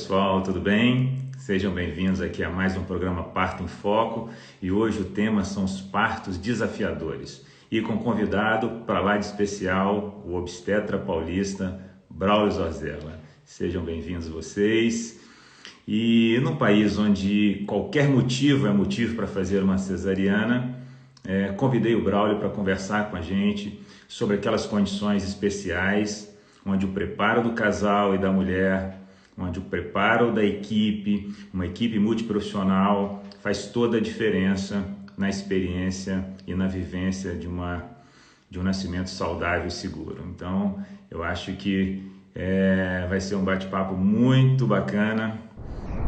pessoal, tudo bem? Sejam bem-vindos aqui a mais um programa Parto em Foco e hoje o tema são os partos desafiadores. E com convidado para lá de especial, o obstetra paulista Braulio Zorzella. Sejam bem-vindos vocês. E num país onde qualquer motivo é motivo para fazer uma cesariana, convidei o Braulio para conversar com a gente sobre aquelas condições especiais onde o preparo do casal e da mulher, onde o preparo da equipe, uma equipe multiprofissional, faz toda a diferença na experiência e na vivência de um nascimento saudável e seguro. Então, eu acho que vai ser um bate-papo muito bacana.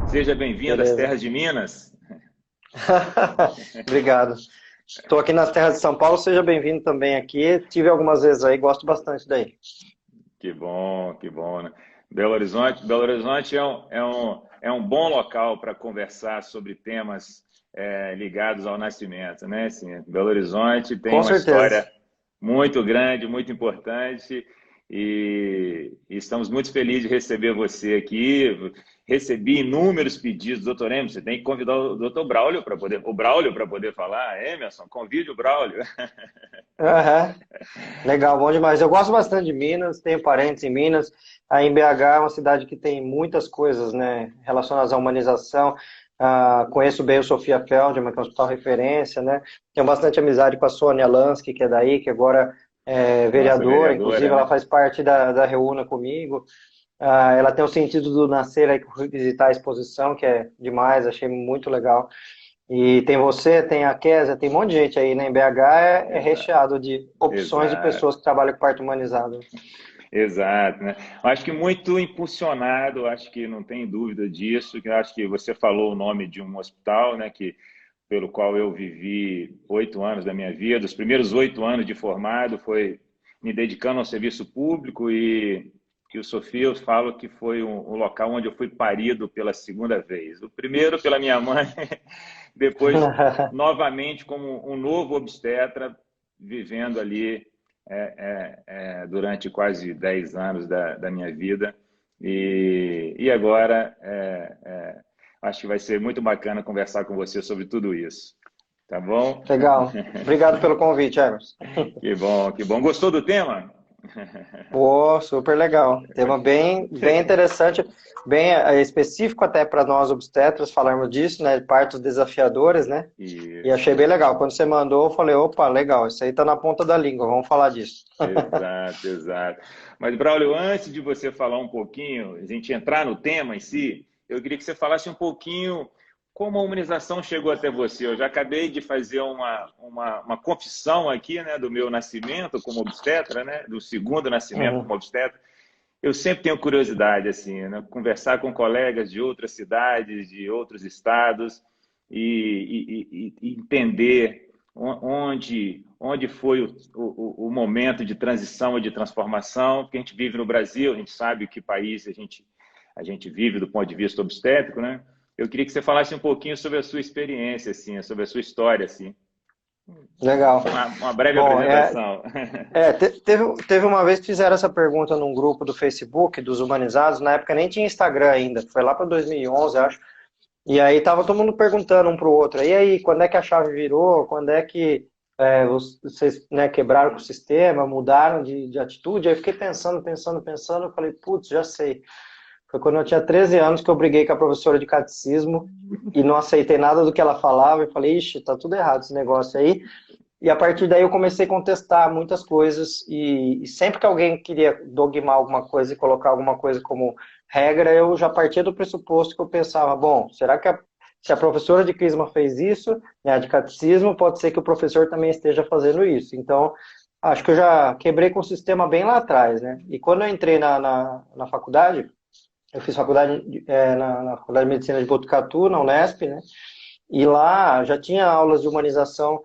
Seja bem-vindo às terras de Minas. Obrigado. Estou aqui nas terras de São Paulo, seja bem-vindo também aqui. Tive algumas vezes aí, gosto bastante daí. Que bom, né? Belo Horizonte é um bom local para conversar sobre temas ligados ao nascimento, né? Assim, Belo Horizonte tem Com uma certeza. história muito grande, muito importante e estamos muito felizes de receber você aqui. Recebi inúmeros pedidos, doutor Emerson, você tem que convidar o doutor Braulio para poder falar. Emerson, convide o Braulio. Aham. Legal, bom demais. Eu gosto bastante de Minas, tenho parentes em Minas. Aí em BH é uma cidade que tem muitas coisas, né, relacionadas à humanização. Conheço bem o Sofia Feldman, que é um hospital referência, né? Tenho bastante amizade com a Sônia Lansky, que é daí, que agora é Nossa vereadora, inclusive vereadora, ela né? faz parte da Reúna comigo. Ela tem o sentido do nascer aí, que eu fui visitar a exposição, que é demais, achei muito legal. E tem você, tem a Kézia, tem um monte de gente aí, né? Em BH é Exato, recheado de opções de exato. pessoas que trabalham com parto humanizado. Exato, né? Acho que muito impulsionado, acho que não tem dúvida disso, que acho que você falou o nome de um hospital, né, que pelo qual eu vivi 8 anos da minha vida. Os primeiros 8 anos de formado foi me dedicando ao serviço público e o Sofia eu falo que foi um local onde eu fui parido pela segunda vez. O primeiro pela minha mãe, depois novamente como um novo obstetra vivendo ali durante quase 10 anos da minha vida. E agora acho que vai ser muito bacana conversar com você sobre tudo isso. Tá bom? Legal. Obrigado pelo convite, Emerson. Que bom, que bom. Gostou do tema? Pô, super legal. Tema bem interessante, bem específico até para nós obstetras falarmos disso, né? Partos desafiadores, né? E Isso, achei bem legal. Quando você mandou, eu falei, opa, legal, isso aí tá na ponta da língua, vamos falar disso. exato, exato. Mas, Braulio, antes de você falar um pouquinho, a gente entrar no tema em si, eu queria que você falasse um pouquinho como a humanização chegou até você. Eu já acabei de fazer uma confissão aqui, né, do meu nascimento como obstetra, né, do segundo nascimento como Uhum. obstetra. Eu sempre tenho curiosidade, assim, né, conversar com colegas de outras cidades, de outros estados e entender onde foi o momento de transição e de transformação, porque a gente vive no Brasil, a gente sabe que país a gente vive do ponto de vista obstétrico, né? Eu queria que você falasse um pouquinho sobre a sua experiência, assim, sobre a sua história, assim. Legal. Uma breve Bom, apresentação. teve uma vez que fizeram essa pergunta num grupo do Facebook, dos humanizados, na época nem tinha Instagram ainda, foi lá para 2011, acho. E aí tava todo mundo perguntando um pro outro, e aí, quando é que a chave virou? Quando é que vocês, né, quebraram com o sistema, mudaram de atitude? Aí eu fiquei pensando, eu falei, putz, já sei. Foi quando eu tinha 13 anos que eu briguei com a professora de catecismo e não aceitei nada do que ela falava e falei, ixi, tá tudo errado esse negócio aí. E a partir daí eu comecei a contestar muitas coisas e sempre que alguém queria dogmar alguma coisa e colocar alguma coisa como regra, eu já partia do pressuposto que eu pensava, bom, será que se a professora de crisma fez isso, né, de catecismo, pode ser que o professor também esteja fazendo isso. Então, acho que eu já quebrei com o sistema bem lá atrás, né? E quando eu entrei na faculdade, eu fiz faculdade na Faculdade de Medicina de Botucatu, na Unesp, né? E lá já tinha aulas de humanização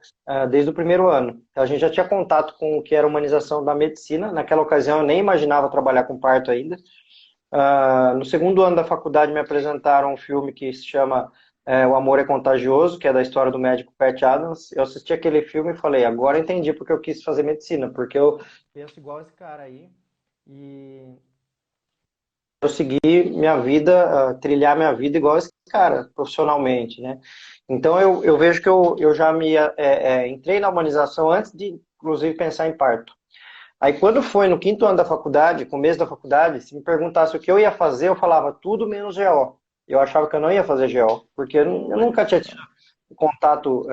desde o primeiro ano. Então a gente já tinha contato com o que era humanização da medicina. Naquela ocasião eu nem imaginava trabalhar com parto ainda. No segundo ano da faculdade me apresentaram um filme que se chama O Amor é Contagioso, que é da história do médico Pat Adams. Eu assisti aquele filme e falei, agora entendi porque eu quis fazer medicina, porque eu penso igual esse cara aí e eu segui minha vida, trilhar minha vida igual esse cara, profissionalmente, né? Então eu vejo que eu já entrei na humanização antes de, inclusive, pensar em parto. Aí quando foi no quinto ano da faculdade, começo da faculdade, se me perguntasse o que eu ia fazer, eu falava tudo menos GO. Eu achava que eu não ia fazer GO, porque eu Olha nunca tinha tido só. contato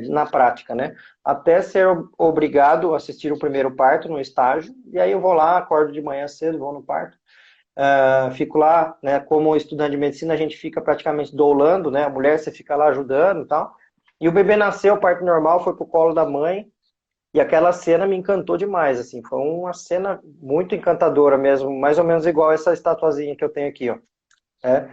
na prática, né? Até ser obrigado a assistir o primeiro parto no estágio, e aí eu vou lá, acordo de manhã cedo, vou no parto, fico lá, né? Como estudante de medicina, a gente fica praticamente doulando, né? A mulher você fica lá ajudando e tal. E o bebê nasceu, parto normal, foi pro colo da mãe, e aquela cena me encantou demais, assim, foi uma cena muito encantadora mesmo, mais ou menos igual essa estatuazinha que eu tenho aqui, ó. É.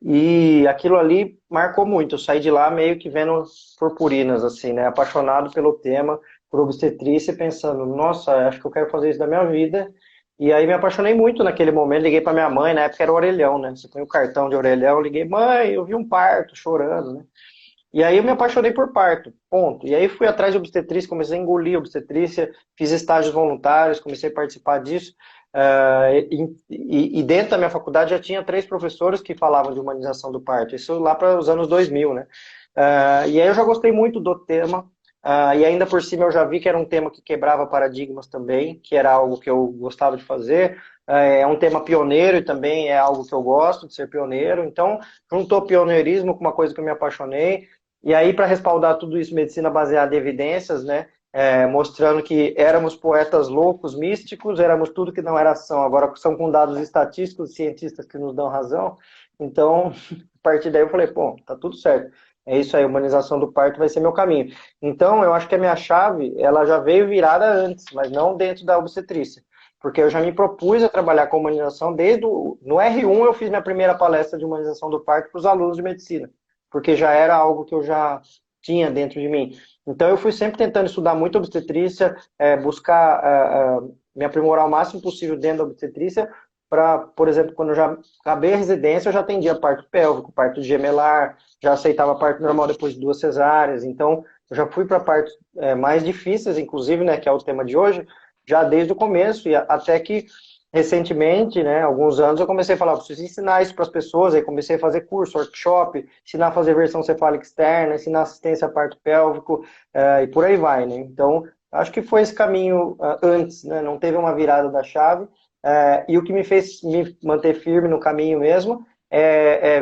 E aquilo ali marcou muito. Eu saí de lá meio que vendo purpurinas, assim, né? Apaixonado pelo tema, por obstetrícia, pensando, nossa, acho que eu quero fazer isso da minha vida. E aí me apaixonei muito naquele momento. Liguei para minha mãe, na época era orelhão, né? Você põe o cartão de orelhão. Liguei, mãe, eu vi um parto, chorando, né? E aí eu me apaixonei por parto, ponto. E aí fui atrás de obstetrícia, comecei a engolir obstetrícia, fiz estágios voluntários, comecei a participar disso. E dentro da minha faculdade já tinha 3 professores que falavam de humanização do parto, isso lá para os anos 2000, né? E aí eu já gostei muito do tema, e ainda por cima eu já vi que era um tema que quebrava paradigmas também, que era algo que eu gostava de fazer. É um tema pioneiro e também é algo que eu gosto de ser pioneiro, então juntou pioneirismo com uma coisa que eu me apaixonei. E aí, para respaldar tudo isso, medicina baseada em evidências, né? Mostrando que éramos poetas loucos, místicos, éramos tudo que não era ação. Agora são com dados estatísticos, cientistas que nos dão razão. Então, a partir daí eu falei, pô, tá tudo certo. É isso aí, a humanização do parto vai ser meu caminho. Então, eu acho que a minha chave, ela já veio virada antes, mas não dentro da obstetrícia. Porque eu já me propus a trabalhar com humanização no R1 eu fiz minha primeira palestra de humanização do parto para os alunos de medicina porque já era algo que eu já tinha dentro de mim. Então eu fui sempre tentando estudar muito obstetrícia, buscar me aprimorar o máximo possível dentro da obstetrícia, para, por exemplo, quando eu já acabei a residência, eu já atendia parto pélvico, parto gemelar, já aceitava parto normal depois de 2 cesáreas, então eu já fui para partos mais difíceis, inclusive, né, que é o tema de hoje, já desde o começo, e até que recentemente, né, alguns anos, eu comecei a falar, preciso ensinar isso para as pessoas, aí comecei a fazer curso, workshop, ensinar a fazer versão cefálica externa, ensinar assistência a parto pélvico, e por aí vai, né? Então, acho que foi esse caminho antes, né? Não teve uma virada da chave, e o que me fez me manter firme no caminho mesmo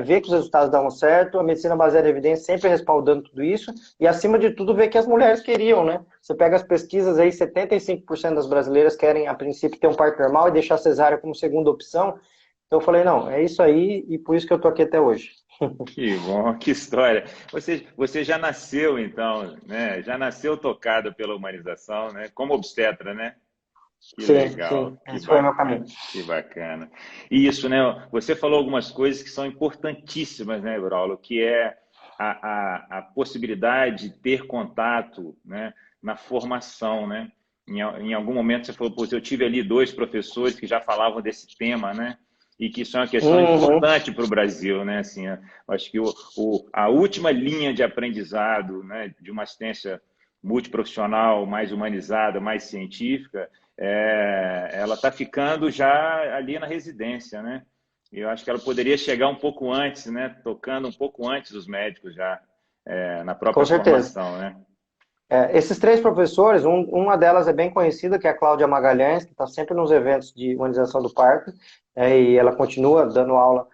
ver que os resultados davam certo, a medicina baseada em evidência sempre respaldando tudo isso, e acima de tudo ver que as mulheres queriam, né? Você pega as pesquisas aí, 75% das brasileiras querem, a princípio, ter um parto normal e deixar a cesárea como segunda opção. Então eu falei, não, é isso aí, e por isso que eu tô aqui até hoje. Que bom, que história. Você já nasceu, então, né? Já nasceu tocado pela humanização, né? Como obstetra, né? Que Sim, legal, sim, esse foi o meu caminho. que bacana. E isso, né? Você falou algumas coisas que são importantíssimas, né, Braulo? Que é a possibilidade de ter contato, né, na formação, né? Em algum momento você falou, pô, eu tive ali 2 professores que já falavam desse tema, né? E que isso é uma questão Uhum. importante para o Brasil, né? Assim, eu acho que a última linha de aprendizado, né, de uma assistência multiprofissional, mais humanizada, mais científica, ela está ficando já ali na residência, né? Eu acho que ela poderia chegar um pouco antes, né? Tocando um pouco antes os médicos já na Com própria certeza. formação, né? Esses 3 professores, uma delas é bem conhecida, que é a Cláudia Magalhães, que está sempre nos eventos de humanização do parto, e ela continua dando aula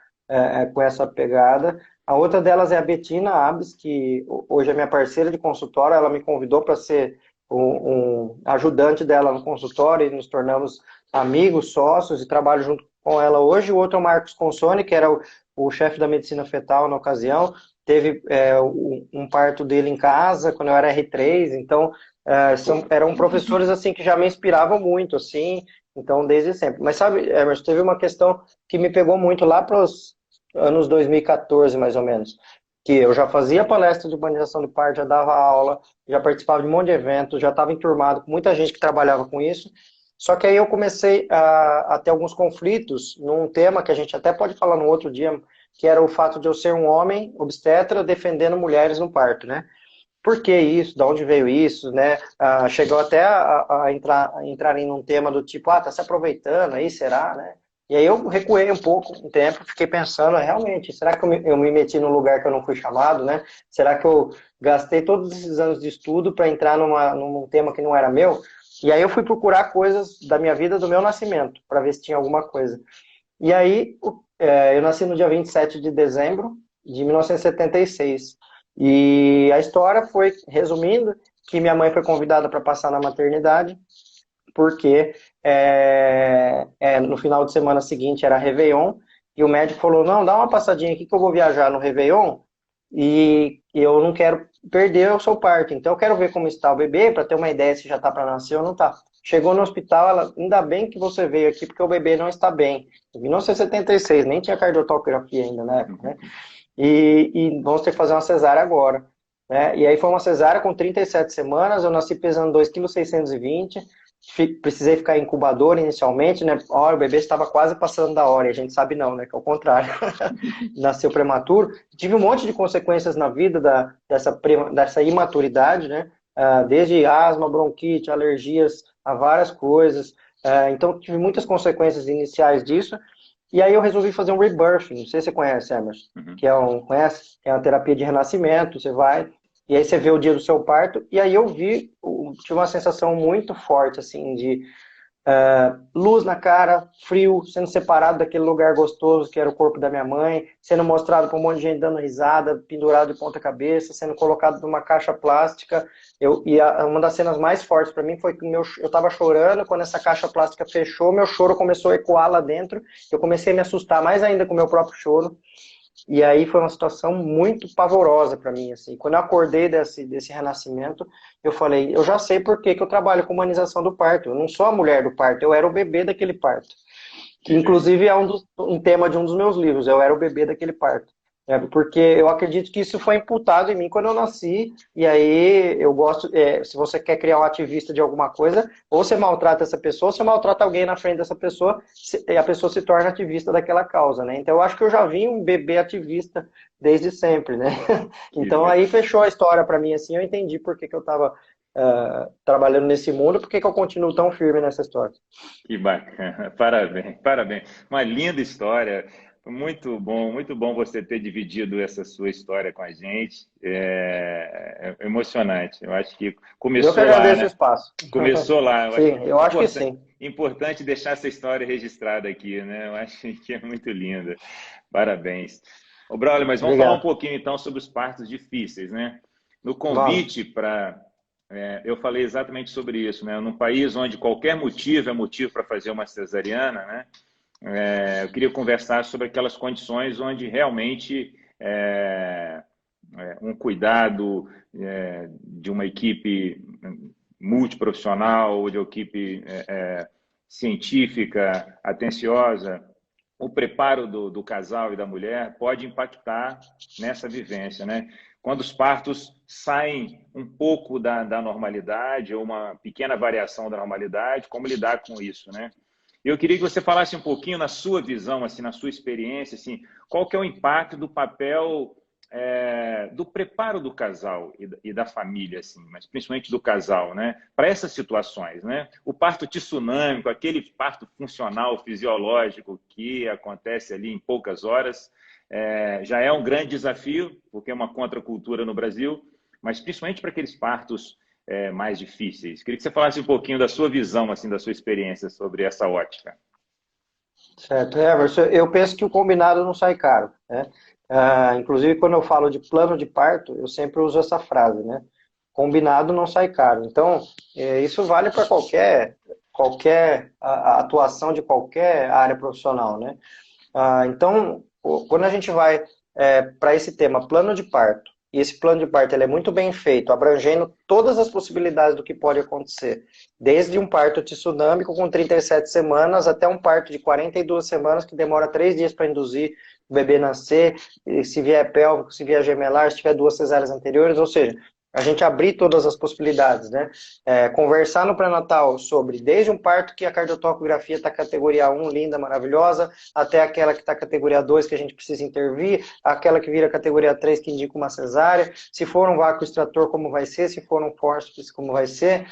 com essa pegada. A outra delas é a Betina Abes, que hoje é minha parceira de consultório, ela me convidou para ser um ajudante dela no consultório, e nos tornamos amigos, sócios, e trabalho junto com ela hoje. O outro é o Marcos Consone, que era o chefe da medicina fetal na ocasião, teve um parto dele em casa quando eu era R3, então eram professores assim que já me inspiravam muito, assim, então desde sempre. Mas sabe, Emerson, teve uma questão que me pegou muito lá para os anos 2014, mais ou menos, que eu já fazia palestra de humanização do parto, já dava aula, já participava de um monte de eventos, já estava enturmado com muita gente que trabalhava com isso, só que aí eu comecei a ter alguns conflitos num tema que a gente até pode falar no outro dia, que era o fato de eu ser um homem obstetra defendendo mulheres no parto, né? Por que isso? De onde veio isso, né? Chegou até a entrar em um tema do tipo, tá se aproveitando aí, será, né? E aí eu recuei um pouco, um tempo, fiquei pensando, realmente, será que eu me meti num lugar que eu não fui chamado, né? Será que eu gastei todos esses anos de estudo para entrar num tema que não era meu? E aí eu fui procurar coisas da minha vida, do meu nascimento, para ver se tinha alguma coisa. E aí eu nasci no dia 27 de dezembro de 1976. E a história foi, resumindo, que minha mãe foi convidada para passar na maternidade, porque no final de semana seguinte era Réveillon, e o médico falou, não, dá uma passadinha aqui que eu vou viajar no Réveillon, e eu não quero perder o seu parto, então eu quero ver como está o bebê, para ter uma ideia se já está para nascer ou não está. Chegou no hospital, ela, ainda bem que você veio aqui, porque o bebê não está bem. Em 1976, nem tinha cardiotocografia ainda na época, né? E vamos ter que fazer uma cesárea agora. Né? E aí foi uma cesárea com 37 semanas, eu nasci pesando 2,620 kg, precisei ficar em incubador inicialmente, né? Ó, o bebê estava quase passando da hora, e a gente sabe não, né? Que é o contrário. Nasceu prematuro. Tive um monte de consequências na vida dessa imaturidade, né? Desde asma, bronquite, alergias a várias coisas. Então, tive muitas consequências iniciais disso. E aí eu resolvi fazer um rebirthing. Não sei se você conhece, Emerson, que conhece? É uma terapia de renascimento. Você vai e aí você vê o dia do seu parto. E aí eu tive uma sensação muito forte, assim, de luz na cara, frio, sendo separado daquele lugar gostoso que era o corpo da minha mãe, sendo mostrado para um monte de gente dando risada, pendurado de ponta cabeça, sendo colocado numa caixa plástica. Uma das cenas mais fortes para mim foi que eu estava chorando, quando essa caixa plástica fechou, meu choro começou a ecoar lá dentro, eu comecei a me assustar mais ainda com o meu próprio choro. E aí foi uma situação muito pavorosa para mim, assim. Quando eu acordei desse renascimento, eu falei, eu já sei por que que eu trabalho com humanização do parto. Eu não sou a mulher do parto, eu era o bebê daquele parto. Que inclusive é um tema de um dos meus livros, eu era o bebê daquele parto. Porque eu acredito que isso foi imputado em mim quando eu nasci, e aí eu gosto, se você quer criar um ativista de alguma coisa, ou você maltrata essa pessoa, ou você maltrata alguém na frente dessa pessoa, e a pessoa se torna ativista daquela causa, né? Então eu acho que eu já vim um bebê ativista desde sempre, né? Então aí fechou a história para mim, assim, eu entendi por que que eu estava trabalhando nesse mundo, por que que eu continuo tão firme nessa história. Que bacana, parabéns, parabéns. Uma linda história, muito bom você ter dividido essa sua história com a gente. É emocionante. Eu acho que Eu que começou lá, agradeço o né? espaço. Começou lá. Eu acho Sim, eu acho que sim. importante deixar essa história registrada aqui, né? Eu acho que é muito linda. Parabéns. Ô, Braulio, mas vamos falar um Obrigado. pouquinho então sobre os partos difíceis, né? No Vamos. convite para eu falei exatamente sobre isso, né? Num país onde qualquer motivo é motivo para fazer uma cesariana, né? Eu queria conversar sobre aquelas condições onde realmente um cuidado de uma equipe multiprofissional, ou de uma equipe científica, atenciosa, o preparo do casal e da mulher pode impactar nessa vivência, né? Quando os partos saem um pouco da normalidade, ou uma pequena variação da normalidade, como lidar com isso, né? Eu queria que você falasse um pouquinho na sua visão, assim, na sua experiência, assim, qual que é o impacto do papel do preparo do casal e da família, assim, mas principalmente do casal, né, para essas situações, né? O parto tsunâmico, aquele parto funcional, fisiológico que acontece ali em poucas horas, já é um grande desafio, porque é uma contracultura no Brasil, mas principalmente para aqueles partos mais difíceis. Queria que você falasse um pouquinho da sua visão, assim, da sua experiência sobre essa ótica. Certo, Everson, eu penso que o combinado não sai caro, né? Inclusive, quando eu falo de plano de parto, eu sempre uso essa frase, né? Combinado não sai caro. Então, isso vale para qualquer atuação de qualquer área profissional, né? Então, quando a gente vai para esse tema, plano de parto, e esse plano de parto ele é muito bem feito, abrangendo todas as possibilidades do que pode acontecer, desde um parto tsunâmico com 37 semanas até um parto de 42 semanas que demora 3 dias para induzir o bebê nascer, se vier pélvico, se vier gemelar, se tiver 2 cesáreas anteriores, ou seja, a gente abrir todas as possibilidades, né? Conversar no pré-natal sobre desde um parto que a cardiotocografia está categoria 1, linda, maravilhosa, até aquela que está categoria 2 que a gente precisa intervir, aquela que vira categoria 3 que indica uma cesárea, se for um vácuo extrator como vai ser, se for um fórceps como vai ser,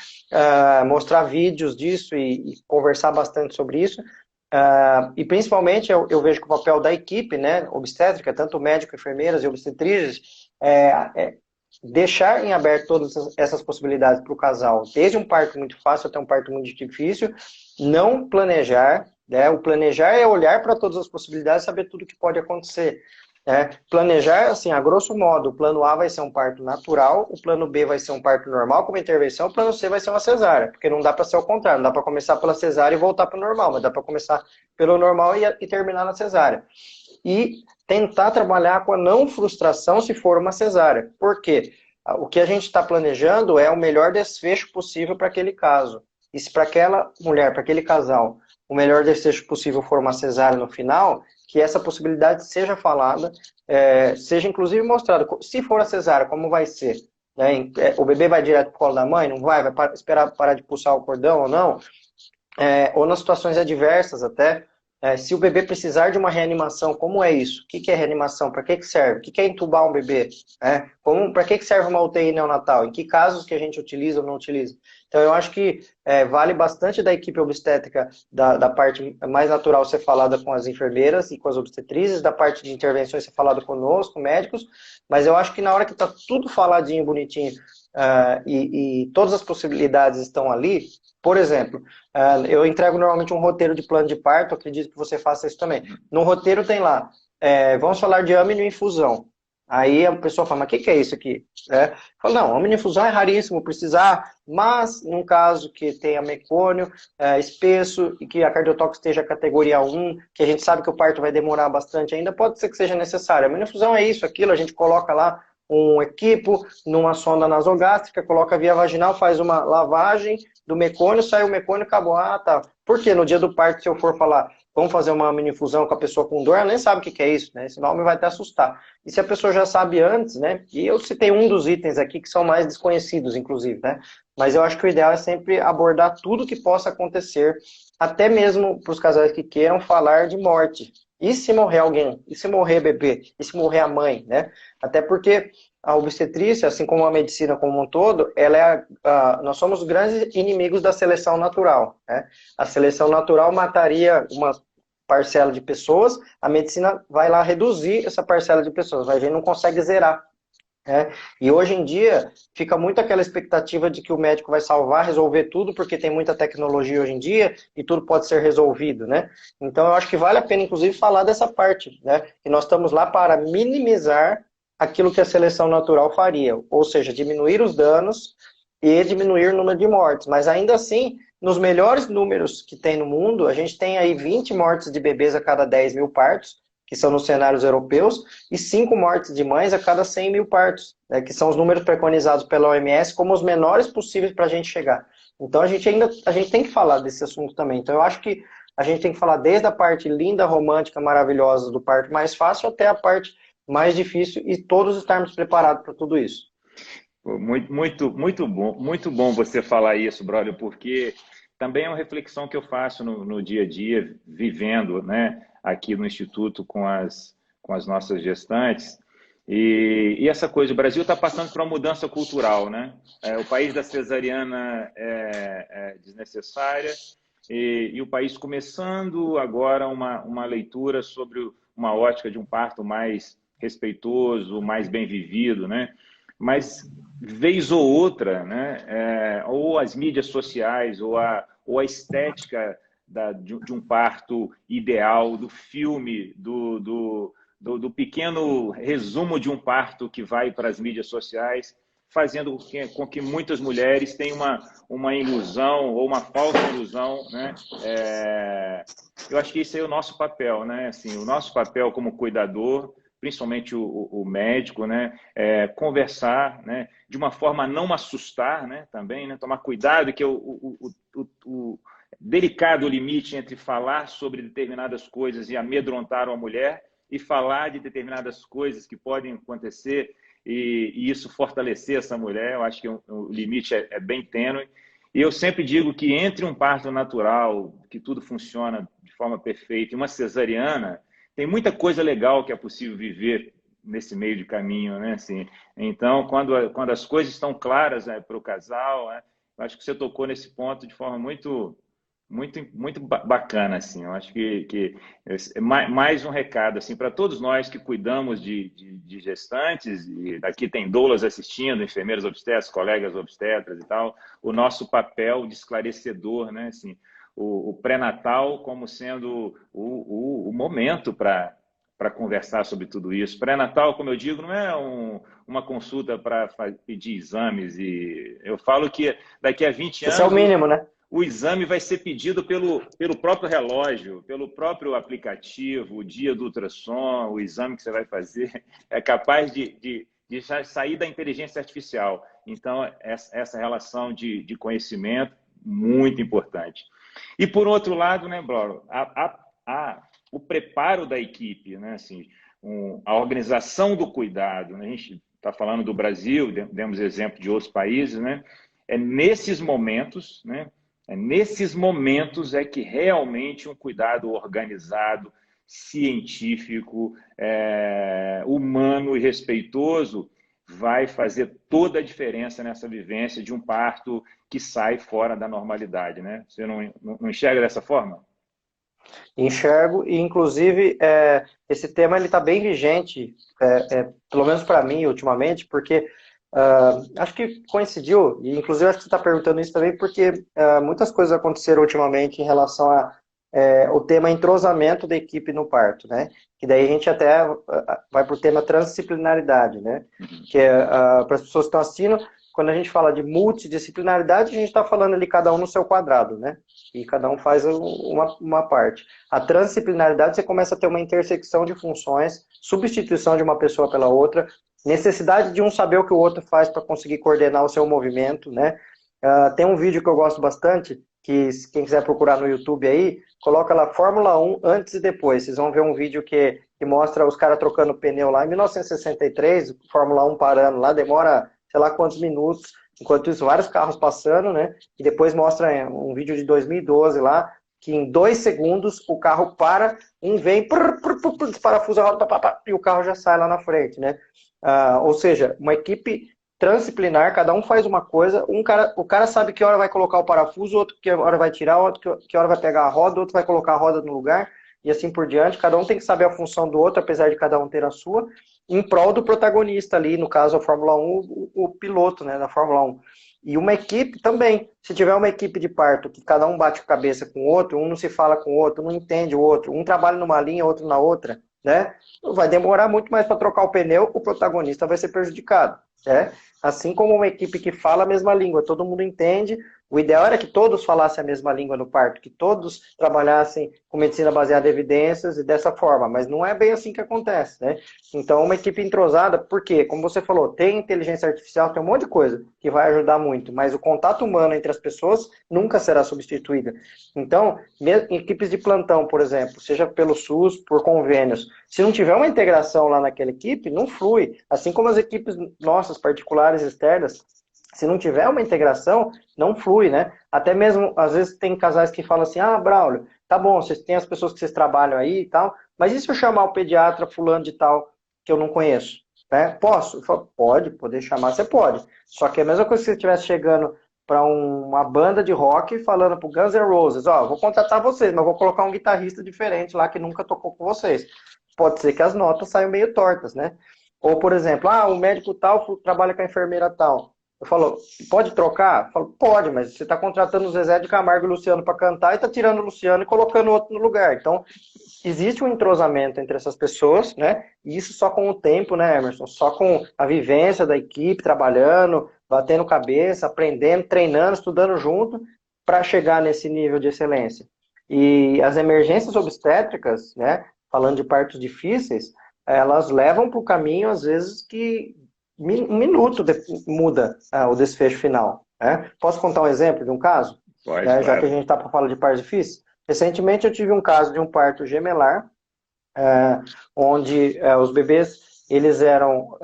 mostrar vídeos disso e conversar bastante sobre isso, E principalmente eu vejo que o papel da equipe, né, obstétrica, tanto médico, enfermeiras e obstetrizes, é deixar em aberto todas essas possibilidades para o casal, desde um parto muito fácil até um parto muito difícil, não planejar, né? O planejar é olhar para todas as possibilidades e saber tudo que pode acontecer. Planejar, assim, a grosso modo, o plano A vai ser um parto natural, o plano B vai ser um parto normal com uma intervenção, o plano C vai ser uma cesárea, porque não dá para ser o contrário, não dá para começar pela cesárea e voltar para o normal, mas dá para começar pelo normal e terminar na cesárea. E tentar trabalhar com a não frustração se for uma cesárea. Por quê? O que a gente está planejando é o melhor desfecho possível para aquele caso. E se para aquela mulher, para aquele casal, o melhor desfecho possível for uma cesárea no final, que essa possibilidade seja falada, seja inclusive mostrada. Se for a cesárea, como vai ser? O bebê vai direto para o colo da mãe? Não vai? Vai esperar parar de pulsar o cordão ou não? Ou nas situações adversas até, se o bebê precisar de uma reanimação, como é isso? O que é reanimação? Para que serve? O que é entubar um bebê? Para que serve uma UTI neonatal? Em que casos que a gente utiliza ou não utiliza? Então, eu acho que vale bastante da equipe obstétrica, da parte mais natural ser falada com as enfermeiras e com as obstetrizes, da parte de intervenções ser falada conosco, médicos, mas eu acho que na hora que está tudo faladinho, bonitinho, e todas as possibilidades estão ali, por exemplo, eu entrego normalmente um roteiro de plano de parto, acredito que você faça isso também. No roteiro tem lá, vamos falar de aminoinfusão. Aí a pessoa fala, mas o que é isso aqui? Fala, não, aminoinfusão é raríssimo precisar, mas num caso que tenha mecônio espesso e que a cardiotóxica esteja categoria 1, que a gente sabe que o parto vai demorar bastante ainda, pode ser que seja necessário. A aminoinfusão é isso, aquilo, a gente coloca lá um equipo numa sonda nasogástrica, coloca a via vaginal, faz uma lavagem do mecônio, sai o mecônio, acabou. Ah, tá. Por quê? No dia do parto, se eu for falar, vamos fazer uma mini-infusão com a pessoa com dor, ela nem sabe o que é isso, né? Esse nome vai até assustar. E se a pessoa já sabe antes, né? E eu citei um dos itens aqui que são mais desconhecidos, inclusive, né? Mas eu acho que o ideal é sempre abordar tudo que possa acontecer, até mesmo para os casais que queiram falar de morte. E se morrer alguém? E se morrer bebê? E se morrer a mãe, né? Até porque a obstetrícia, assim como a medicina como um todo, nós somos grandes inimigos da seleção natural, né? A seleção natural mataria uma parcela de pessoas, a medicina vai lá reduzir essa parcela de pessoas, vai ver, não consegue zerar. E hoje em dia fica muito aquela expectativa de que o médico vai salvar, resolver tudo, porque tem muita tecnologia hoje em dia e tudo pode ser resolvido, né? Então eu acho que vale a pena, inclusive, falar dessa parte, né? Que nós estamos lá para minimizar aquilo que a seleção natural faria, ou seja, diminuir os danos e diminuir o número de mortes. Mas ainda assim, nos melhores números que tem no mundo, a gente tem aí 20 mortes de bebês a cada 10 mil partos, que são nos cenários europeus, e 5 mortes de mães a cada 100 mil partos, né, que são os números preconizados pela OMS como os menores possíveis para a gente chegar. Então a gente tem que falar desse assunto também. Então eu acho que a gente tem que falar desde a parte linda, romântica, maravilhosa do parto mais fácil até a parte mais difícil e todos estarmos preparados para tudo isso. Muito bom você falar isso, brother, porque também é uma reflexão que eu faço no dia a dia, vivendo, né, aqui no Instituto com as nossas gestantes. E essa coisa, o Brasil está passando por uma mudança cultural, né? O país da cesariana é desnecessária e o país começando agora uma leitura sobre uma ótica de um parto mais respeitoso, mais bem vivido, né? Mas vez ou outra, né? Ou as mídias sociais ou a estética de um parto ideal, do filme, do pequeno resumo de um parto que vai para as mídias sociais, fazendo com que muitas mulheres tenham uma ilusão ou uma falsa ilusão, né? Eu acho que esse é o nosso papel, né? Assim, o nosso papel como cuidador, principalmente o médico, né? Conversar, né? De uma forma a não assustar, né? Também, né? Tomar cuidado, que o delicado limite entre falar sobre determinadas coisas e amedrontar uma mulher e falar de determinadas coisas que podem acontecer e isso fortalecer essa mulher. Eu acho que o limite é bem tênue. E eu sempre digo que entre um parto natural, que tudo funciona de forma perfeita, e uma cesariana, tem muita coisa legal que é possível viver nesse meio de caminho, né? Assim, então, quando as coisas estão claras, para o casal, eu acho que você tocou nesse ponto de forma muito, muito bacana, assim. Eu acho que é mais um recado assim para todos nós que cuidamos de gestantes, e aqui tem doulas assistindo, enfermeiras obstetras, colegas obstetras e tal, o nosso papel de esclarecedor, né? Assim, o pré-natal como sendo o momento para conversar sobre tudo isso. Pré-natal, como eu digo, não é uma consulta para pedir exames, e eu falo que daqui a 20 Esse é o anos mínimo, né? o exame vai ser pedido pelo próprio relógio, pelo próprio aplicativo, o dia do ultrassom, o exame que você vai fazer, é capaz de sair da inteligência artificial. Então, essa relação de conhecimento, muito importante. E, por outro lado, né, Braulio, o preparo da equipe, né, assim, a organização do cuidado, né, a gente está falando do Brasil, demos exemplo de outros países, né, é nesses momentos, né, nesses momentos é que realmente um cuidado organizado, científico, humano e respeitoso vai fazer toda a diferença nessa vivência de um parto que sai fora da normalidade, né? Você não enxerga dessa forma? Enxergo, e inclusive esse tema ele está bem vigente, pelo menos para mim ultimamente, porque acho que coincidiu, e inclusive acho que você está perguntando isso também, porque muitas coisas aconteceram ultimamente em relação o tema entrosamento da equipe no parto, né? Que daí a gente até vai para o tema transdisciplinaridade, né? Que é para as pessoas que estão assistindo, quando a gente fala de multidisciplinaridade, a gente está falando ali cada um no seu quadrado, né? E cada um faz uma parte. A transdisciplinaridade, você começa a ter uma intersecção de funções, substituição de uma pessoa pela outra, necessidade de um saber o que o outro faz para conseguir coordenar o seu movimento, né? Tem um vídeo que eu gosto bastante, que quem quiser procurar no YouTube aí, coloca lá Fórmula 1 antes e depois. Vocês vão ver um vídeo que mostra os caras trocando pneu lá em 1963, Fórmula 1 parando lá, demora sei lá quantos minutos, enquanto isso vários carros passando, né? E depois mostra um vídeo de 2012 lá, que em 2 segundos o carro para, um vem, desparafusa a roda, e o carro já sai lá na frente, né? Ou seja, uma equipe transdisciplinar, cada um faz uma coisa, o cara sabe que hora vai colocar o parafuso, outro que hora vai tirar, outro que hora vai pegar a roda, outro vai colocar a roda no lugar, e assim por diante. Cada um tem que saber a função do outro, apesar de cada um ter a sua, em prol do protagonista ali, no caso a Fórmula 1, o piloto, né, da Fórmula 1. E uma equipe também, se tiver uma equipe de parto que cada um bate cabeça com o outro, um não se fala com o outro, não entende o outro, um trabalha numa linha, outro na outra, né? Vai demorar muito mais para trocar o pneu, o protagonista vai ser prejudicado, né? Assim como uma equipe que fala a mesma língua, todo mundo entende. O ideal era que todos falassem a mesma língua no parto, que todos trabalhassem com medicina baseada em evidências e dessa forma, mas não é bem assim que acontece, né? Então, uma equipe entrosada, porque, como você falou, tem inteligência artificial, tem um monte de coisa que vai ajudar muito, mas o contato humano entre as pessoas nunca será substituído. Então, equipes de plantão, por exemplo, seja pelo SUS, por convênios, se não tiver uma integração lá naquela equipe, não flui. Assim como as equipes nossas, particulares, externas, se não tiver uma integração, não flui, né? Até mesmo, às vezes, tem casais que falam assim, Braulio, tá bom, vocês têm as pessoas que vocês trabalham aí e tal, mas e se eu chamar o pediatra fulano de tal, que eu não conheço? Né? Posso? Eu falo, pode, poder chamar, você pode. Só que é a mesma coisa que você estivesse chegando para uma banda de rock falando pro Guns N' Roses, vou contratar vocês, mas vou colocar um guitarrista diferente lá que nunca tocou com vocês. Pode ser que as notas saiam meio tortas, né? Ou, por exemplo, o médico tal trabalha com a enfermeira tal. Eu falo, pode trocar? Eu falo, pode, mas você está contratando o Zezé de Camargo e o Luciano para cantar e está tirando o Luciano e colocando outro no lugar. Então, existe um entrosamento entre essas pessoas, né? E isso só com o tempo, né, Emerson? Só com a vivência da equipe, trabalhando, batendo cabeça, aprendendo, treinando, estudando junto, para chegar nesse nível de excelência. E as emergências obstétricas, né, falando de partos difíceis, elas levam para o caminho, às vezes, que um minuto muda o desfecho final. Né? Posso contar um exemplo de um caso? Pode, Né? Já que a claro. gente está para falar de partos difíceis. Recentemente eu tive um caso de um parto gemelar, onde os bebês eles eram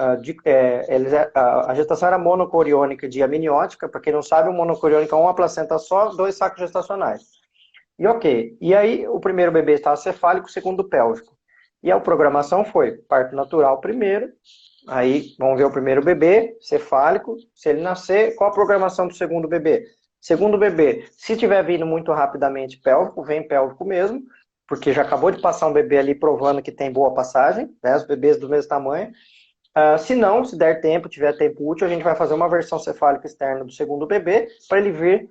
a gestação era monocoriônica de amniótica. Para quem não sabe, o monocoriônica é uma placenta só, 2 sacos gestacionais. E ok. E aí o primeiro bebê estava cefálico, o segundo pélvico. E a programação foi parto natural primeiro. Aí vamos ver o primeiro bebê, cefálico. Se ele nascer, qual a programação para o segundo bebê? Segundo bebê, se tiver vindo muito rapidamente pélvico, vem pélvico mesmo, porque já acabou de passar um bebê ali provando que tem boa passagem, né, os bebês do mesmo tamanho. Se não, se der tempo, tiver tempo útil, a gente vai fazer uma versão cefálica externa do segundo bebê para ele vir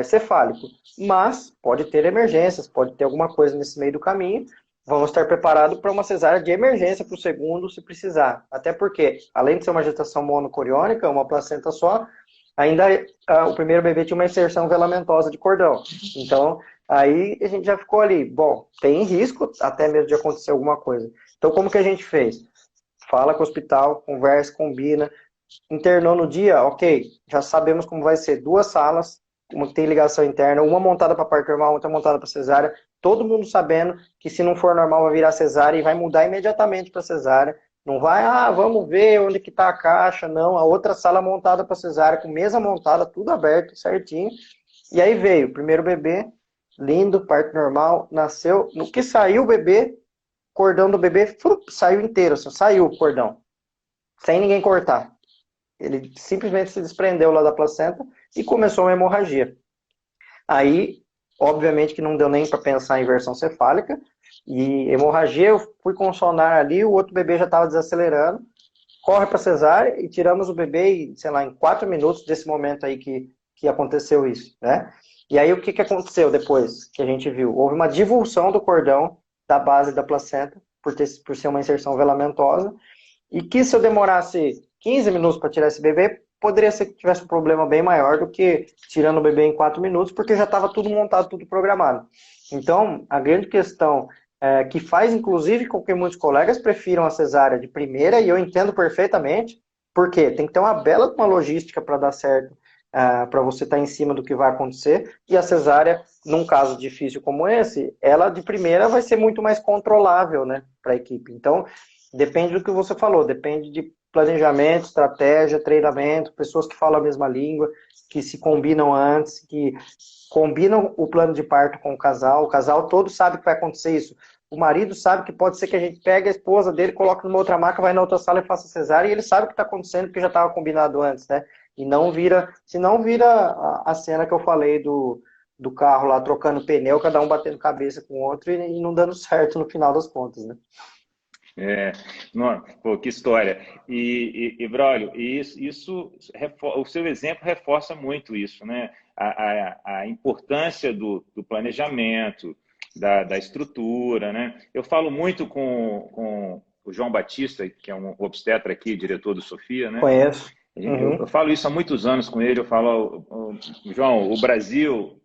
cefálico. Mas pode ter emergências, pode ter alguma coisa nesse meio do caminho. Vamos estar preparados para uma cesárea de emergência para o segundo, se precisar. Até porque, além de ser uma gestação monocoriônica, uma placenta só, ainda o primeiro bebê tinha uma inserção velamentosa de cordão. Então, aí a gente já ficou ali. Bom, tem risco até mesmo de acontecer alguma coisa. Então, como que a gente fez? Fala com o hospital, conversa, combina. Internou no dia, ok, já sabemos como vai ser. 2 salas, uma que tem ligação interna, uma montada para parto normal, outra montada para cesárea. Todo mundo sabendo que se não for normal vai virar cesárea e vai mudar imediatamente para cesárea. Não vai, vamos ver onde que está a caixa. Não, a outra sala montada para cesárea, com mesa montada, tudo aberto, certinho. E aí veio o primeiro bebê, lindo, parto normal, nasceu. No que saiu o bebê, cordão do bebê saiu inteiro, assim, saiu o cordão, sem ninguém cortar. Ele simplesmente se desprendeu lá da placenta e começou uma hemorragia. Aí, obviamente que não deu nem para pensar em inversão cefálica, e hemorragia, eu fui com o sonar ali, o outro bebê já estava desacelerando, corre para cesárea e tiramos o bebê, sei lá, em 4 minutos desse momento aí que aconteceu isso, né? E aí o que aconteceu depois que a gente viu? Houve uma divulsão do cordão da base da placenta, por ser uma inserção velamentosa, e que se eu demorasse 15 minutos para tirar esse bebê, poderia ser que tivesse um problema bem maior do que tirando o bebê em 4 minutos, porque já estava tudo montado, tudo programado. Então, a grande questão que faz, inclusive, com que muitos colegas prefiram a cesárea de primeira, e eu entendo perfeitamente, porque tem que ter uma bela uma logística para dar certo, para você estar em cima do que vai acontecer, e a cesárea, num caso difícil como esse, ela de primeira vai ser muito mais controlável, né, para a equipe. Então, depende do que você falou, depende de planejamento, estratégia, treinamento, pessoas que falam a mesma língua, que se combinam antes, que combinam o plano de parto com o casal todo sabe que vai acontecer isso. O marido sabe que pode ser que a gente pegue a esposa dele, coloque numa outra maca, vai na outra sala e faça cesárea, e ele sabe o que está acontecendo porque já estava combinado antes, né? E não vira, se não vira a cena que eu falei do carro lá trocando pneu, cada um batendo cabeça com o outro e não dando certo no final das contas, né? Pô, que história. E Braulio, o seu exemplo reforça muito isso, né? A importância do planejamento, da estrutura, né? Eu falo muito com o João Batista, que é um obstetra aqui, diretor do Sofia, né? Conheço. Eu falo isso há muitos anos com ele. Eu falo, João, o Brasil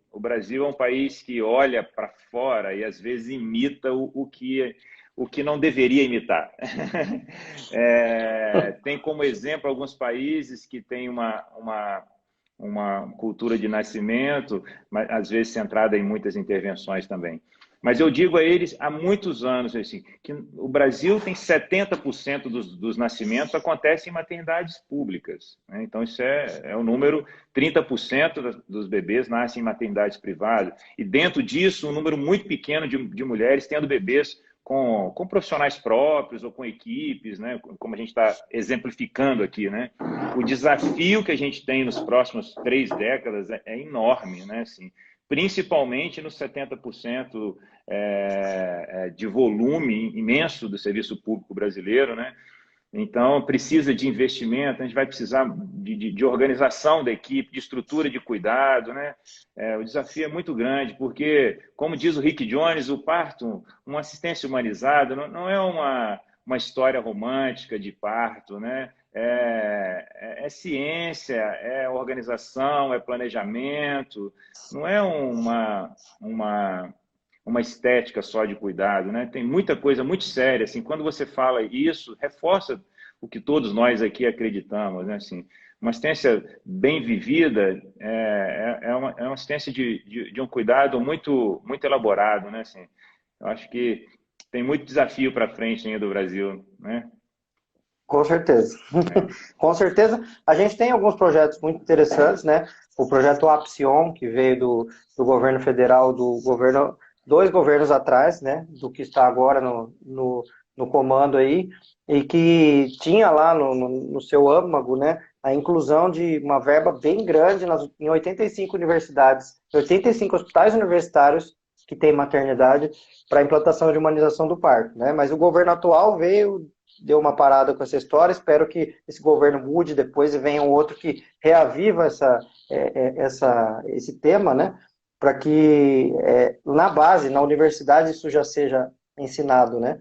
é um país que olha para fora e às vezes imita o que não deveria imitar. Tem como exemplo alguns países que têm uma cultura de nascimento, mas às vezes centrada em muitas intervenções também. Mas eu digo a eles há muitos anos assim, que o Brasil tem 70% dos nascimentos acontecem em maternidades públicas, né? Então isso é o número, 30% dos bebês nascem em maternidades privadas, e dentro disso um número muito pequeno de mulheres tendo bebês com profissionais próprios ou com equipes, né? Como a gente está exemplificando aqui, né? O desafio que a gente tem nos próximos 3 décadas é enorme, né? Assim, principalmente nos 70% de volume imenso do serviço público brasileiro, né? Então, precisa de investimento, a gente vai precisar de organização da equipe, de estrutura de cuidado, né? O desafio é muito grande, porque, como diz o Rick Jones, o parto, uma assistência humanizada, não é uma história romântica de parto, né? É ciência, é organização, é planejamento, não é uma estética só de cuidado, né? Tem muita coisa muito séria, assim, quando você fala isso, reforça o que todos nós aqui acreditamos, né? Assim, uma assistência bem vivida é uma assistência de um cuidado muito, muito elaborado, né? Assim, eu acho que tem muito desafio para frente ainda do Brasil, né? Com certeza. Com certeza. A gente tem alguns projetos muito interessantes, né? O projeto Apsion, que veio do governo federal, do governo, 2 governos atrás, né? Do que está agora no comando aí, e que tinha lá no seu âmago, né? a inclusão de uma verba bem grande em 85 universidades, 85 hospitais universitários que têm maternidade para a implantação de humanização do parto, né? Mas o governo atual deu uma parada com essa história, espero que esse governo mude depois e venha um outro que reaviva esse tema, né? Para que na base, na universidade, isso já seja ensinado, né?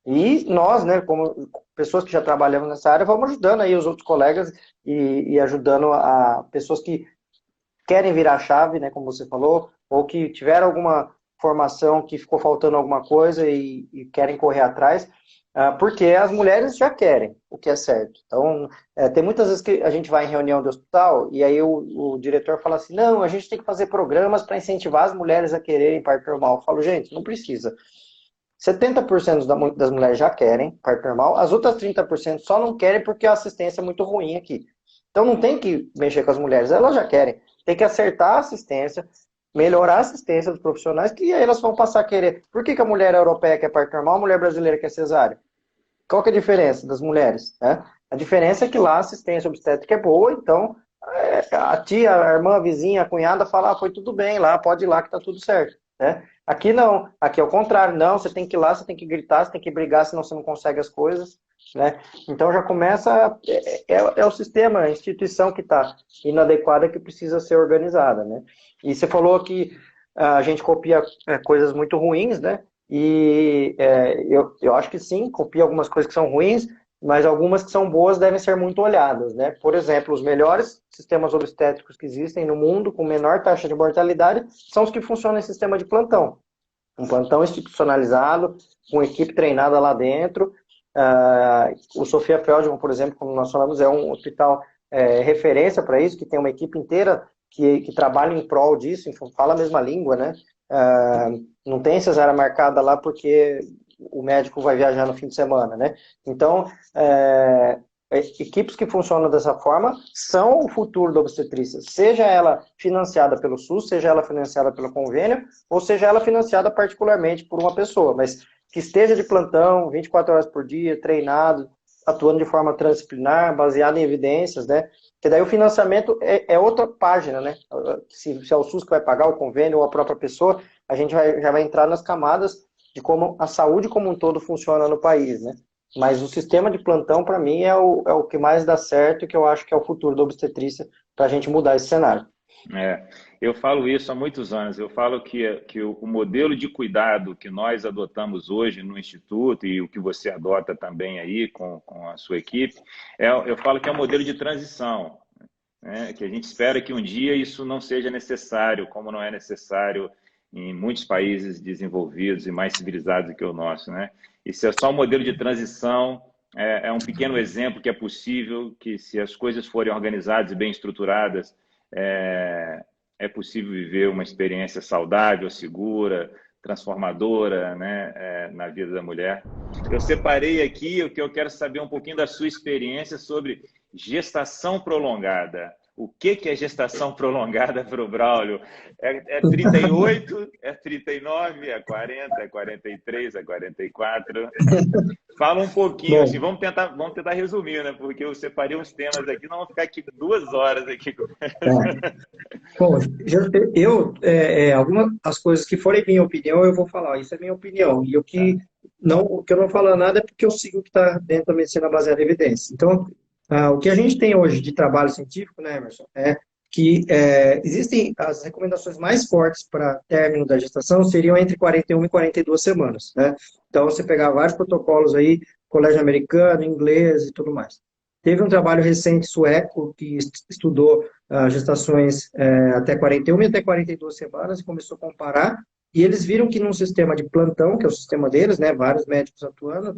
E nós, né, como pessoas que já trabalhamos nessa área, vamos ajudando aí os outros colegas e ajudando a pessoas que querem virar a chave, né, como você falou, ou que tiveram alguma formação que ficou faltando alguma coisa e querem correr atrás, porque as mulheres já querem, o que é certo. Então, tem muitas vezes que a gente vai em reunião de hospital e aí o diretor fala assim, não, a gente tem que fazer programas para incentivar as mulheres a quererem parto normal. Eu falo, gente, não precisa. 70% das mulheres já querem parto normal, as outras 30% só não querem porque a assistência é muito ruim aqui. Então não tem que mexer com as mulheres, elas já querem. Tem que acertar a assistência, melhorar a assistência dos profissionais, que aí elas vão passar a querer. Por que a mulher europeia quer parto normal, a mulher brasileira quer cesárea? Qual que é a diferença das mulheres? Né? A diferença é que lá a assistência obstétrica é boa, então a tia, a irmã, a vizinha, a cunhada fala, foi tudo bem lá, pode ir lá que tá tudo certo. Né? Aqui não, aqui é o contrário, não, você tem que ir lá, você tem que gritar, você tem que brigar, senão você não consegue as coisas, né? Então já começa, o sistema, a instituição que está inadequada que precisa ser organizada, né? E você falou que a gente copia coisas muito ruins, né? E eu acho que sim, copia algumas coisas que são ruins, mas algumas que são boas devem ser muito olhadas, né? Por exemplo, os melhores sistemas obstétricos que existem no mundo, com menor taxa de mortalidade, são os que funcionam em sistema de plantão. Um plantão institucionalizado, com equipe treinada lá dentro. O Sofia Feldman, por exemplo, como nós falamos, é um hospital referência para isso, que tem uma equipe inteira que trabalha em prol disso, fala a mesma língua, né? Não tem cesárea marcada lá porque o médico vai viajar no fim de semana, né? Então, equipes que funcionam dessa forma são o futuro da obstetrícia, seja ela financiada pelo SUS, seja ela financiada pelo convênio, ou seja ela financiada particularmente por uma pessoa, mas que esteja de plantão, 24 horas por dia, treinado, atuando de forma transdisciplinar, baseado em evidências, né? Porque daí o financiamento é outra página, né? Se é o SUS que vai pagar, o convênio ou a própria pessoa, a gente já vai entrar nas camadas de como a saúde como um todo funciona no país, né? Mas o sistema de plantão, para mim, é o que mais dá certo e que eu acho que é o futuro da obstetrícia para a gente mudar esse cenário. Eu falo isso há muitos anos. Eu falo que o modelo de cuidado que nós adotamos hoje no Instituto e o que você adota também aí com a sua equipe, eu falo que é um modelo de transição, né? Que a gente espera que um dia isso não seja necessário, como não é necessário em muitos países desenvolvidos e mais civilizados do que o nosso, né? Isso é só um modelo de transição, é um pequeno exemplo que é possível, que se as coisas forem organizadas e bem estruturadas, é possível viver uma experiência saudável, segura, transformadora, né, na vida da mulher. Eu separei aqui o que eu quero saber um pouquinho da sua experiência sobre gestação prolongada. O que é gestação prolongada para o Braulio? É 38, é 39, é 40, é 43, é 44? Fala um pouquinho, assim, vamos tentar resumir, né? Porque eu separei uns temas aqui, não vamos ficar aqui 2 horas aqui. Bom, algumas as coisas que forem minha opinião, eu vou falar, isso é minha opinião. E o que eu não falo nada é porque eu sigo o que está dentro da medicina baseada em evidência. Então, o que a gente tem hoje de trabalho científico, né, Emerson, é que existem as recomendações mais fortes para término da gestação seriam entre 41 e 42 semanas, né? Então, você pegar vários protocolos aí, colégio americano, inglês e tudo mais. Teve um trabalho recente sueco que estudou gestações até 41 e até 42 semanas e começou a comparar, e eles viram que num sistema de plantão, que é o sistema deles, né, vários médicos atuando,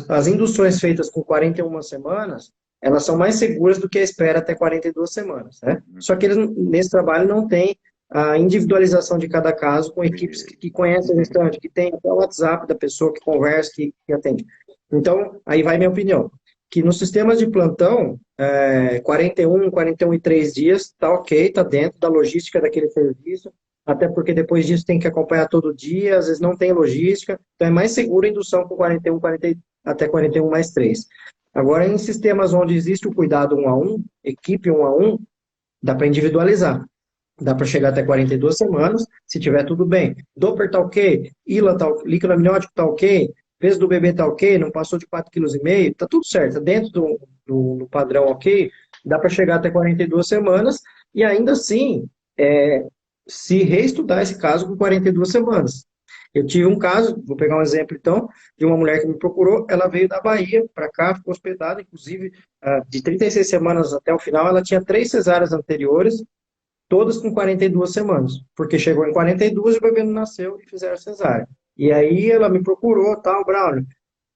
as induções feitas com 41 semanas, elas são mais seguras do que a espera até 42 semanas, né? Só que eles, nesse trabalho, não tem a individualização de cada caso com equipes que conhecem o gestante, que tem até o WhatsApp da pessoa que conversa, que atende. Então, aí vai minha opinião, que nos sistemas de plantão, 41 e 3 dias, está ok, está dentro da logística daquele serviço, até porque depois disso tem que acompanhar todo dia, às vezes não tem logística, então é mais seguro a indução com 41, até 41 mais 3. Agora, em sistemas onde existe o cuidado um a um, equipe um a um, dá para individualizar. Dá para chegar até 42 semanas, se tiver tudo bem. Doppler tá ok, ILA tá, líquido amniótico tá ok, peso do bebê tá ok, não passou de 4,5 kg, tá tudo certo, tá dentro do padrão ok, dá para chegar até 42 semanas e ainda assim se reestudar esse caso com 42 semanas. Eu tive um caso, vou pegar um exemplo então, de uma mulher que me procurou, ela veio da Bahia para cá, ficou hospedada, inclusive de 36 semanas até o final, ela tinha 3 cesáreas anteriores, todas com 42 semanas, porque chegou em 42 e o bebê não nasceu e fizeram cesárea. E aí ela me procurou, tal, Braulio,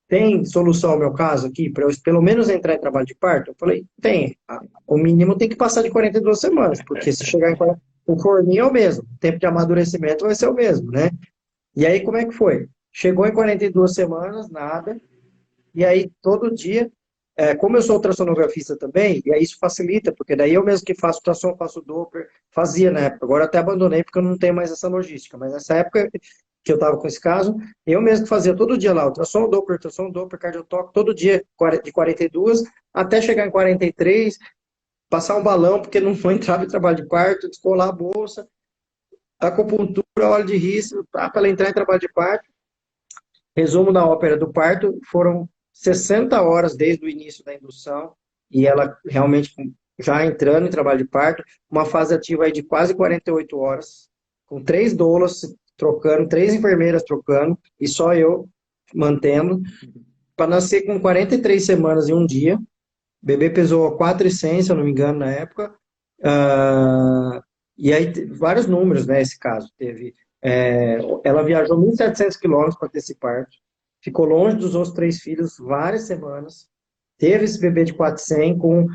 tem solução ao meu caso aqui, para eu pelo menos entrar em trabalho de parto? Eu falei, tem. O mínimo tem que passar de 42 semanas, porque se chegar em 40, o forninho é o mesmo, o tempo de amadurecimento vai ser o mesmo, né? E aí como é que foi? Chegou em 42 semanas, nada, e aí todo dia como eu sou ultrassonografista também, e aí isso facilita, porque daí eu mesmo que faço ultrassom, faço Doppler, fazia na época, agora até abandonei porque eu não tenho mais essa logística, mas nessa época que eu estava com esse caso, eu mesmo que fazia todo dia lá, ultrassom, Doppler, cardiotoque, todo dia de 42, até chegar em 43, passar um balão, porque não foi entrava em trabalho de parto, descolar a bolsa, acupuntura, óleo de rícino, para ela entrar em trabalho de parto. Resumo da ópera do parto, foram 60 horas desde o início da indução, e ela realmente já entrando em trabalho de parto, uma fase ativa aí de quase 48 horas, com 3 doulas trocando, 3 enfermeiras trocando, e só eu mantendo, para nascer com 43 semanas e um dia. O bebê pesou 4,100, se eu não me engano, na época. E aí, vários números, né, esse caso. Ela viajou 1.700 quilômetros para ter esse parto, ficou longe dos outros 3 filhos várias semanas, teve esse bebê de 400 com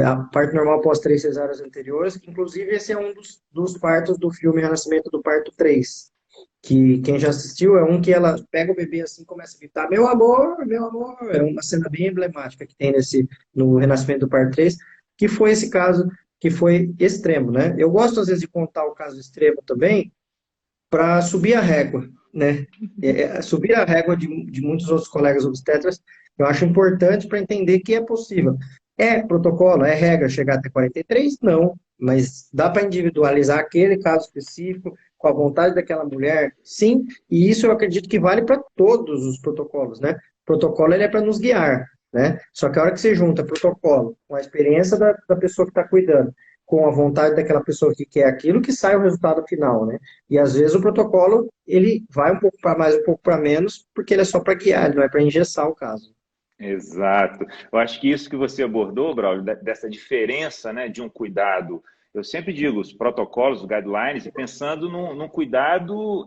a parto normal após 3 cesáreas anteriores, que inclusive esse é um dos partos do filme Renascimento do Parto 3, que quem já assistiu é um que ela pega o bebê assim e começa a gritar, meu amor, é uma cena bem emblemática que tem no Renascimento do Parto 3, que foi esse caso que foi extremo, né? Eu gosto às vezes de contar o caso extremo também, para subir a régua, né? Subir a régua de muitos outros colegas obstetras, eu acho importante para entender que é possível. É protocolo, é regra chegar até 43? Não, mas dá para individualizar aquele caso específico, com a vontade daquela mulher, sim, e isso eu acredito que vale para todos os protocolos, né? O protocolo ele é para nos guiar, né? Só que a hora que você junta protocolo com a experiência da pessoa que está cuidando, com a vontade daquela pessoa que quer aquilo, que sai o resultado final, né? E às vezes o protocolo, ele vai um pouco para mais, um pouco para menos, porque ele é só para guiar, ele não é para engessar o caso. Exato. Eu acho que isso que você abordou, Braulio, dessa diferença, né, de um cuidado. Eu sempre digo, os protocolos, os guidelines, e pensando num cuidado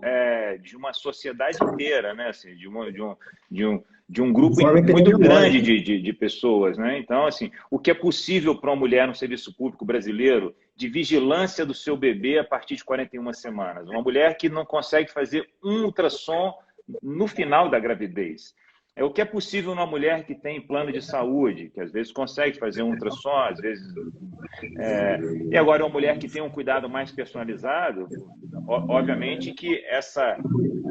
de uma sociedade inteira, né, assim, de um grupo Forma muito grande epidemiológica. de pessoas, né? Então, assim, o que é possível para uma mulher no serviço público brasileiro de vigilância do seu bebê a partir de 41 semanas? Uma mulher que não consegue fazer um ultrassom no final da gravidez. É o que é possível numa mulher que tem plano de saúde, que às vezes consegue fazer um ultrassom, às vezes. E agora, uma mulher que tem um cuidado mais personalizado, obviamente que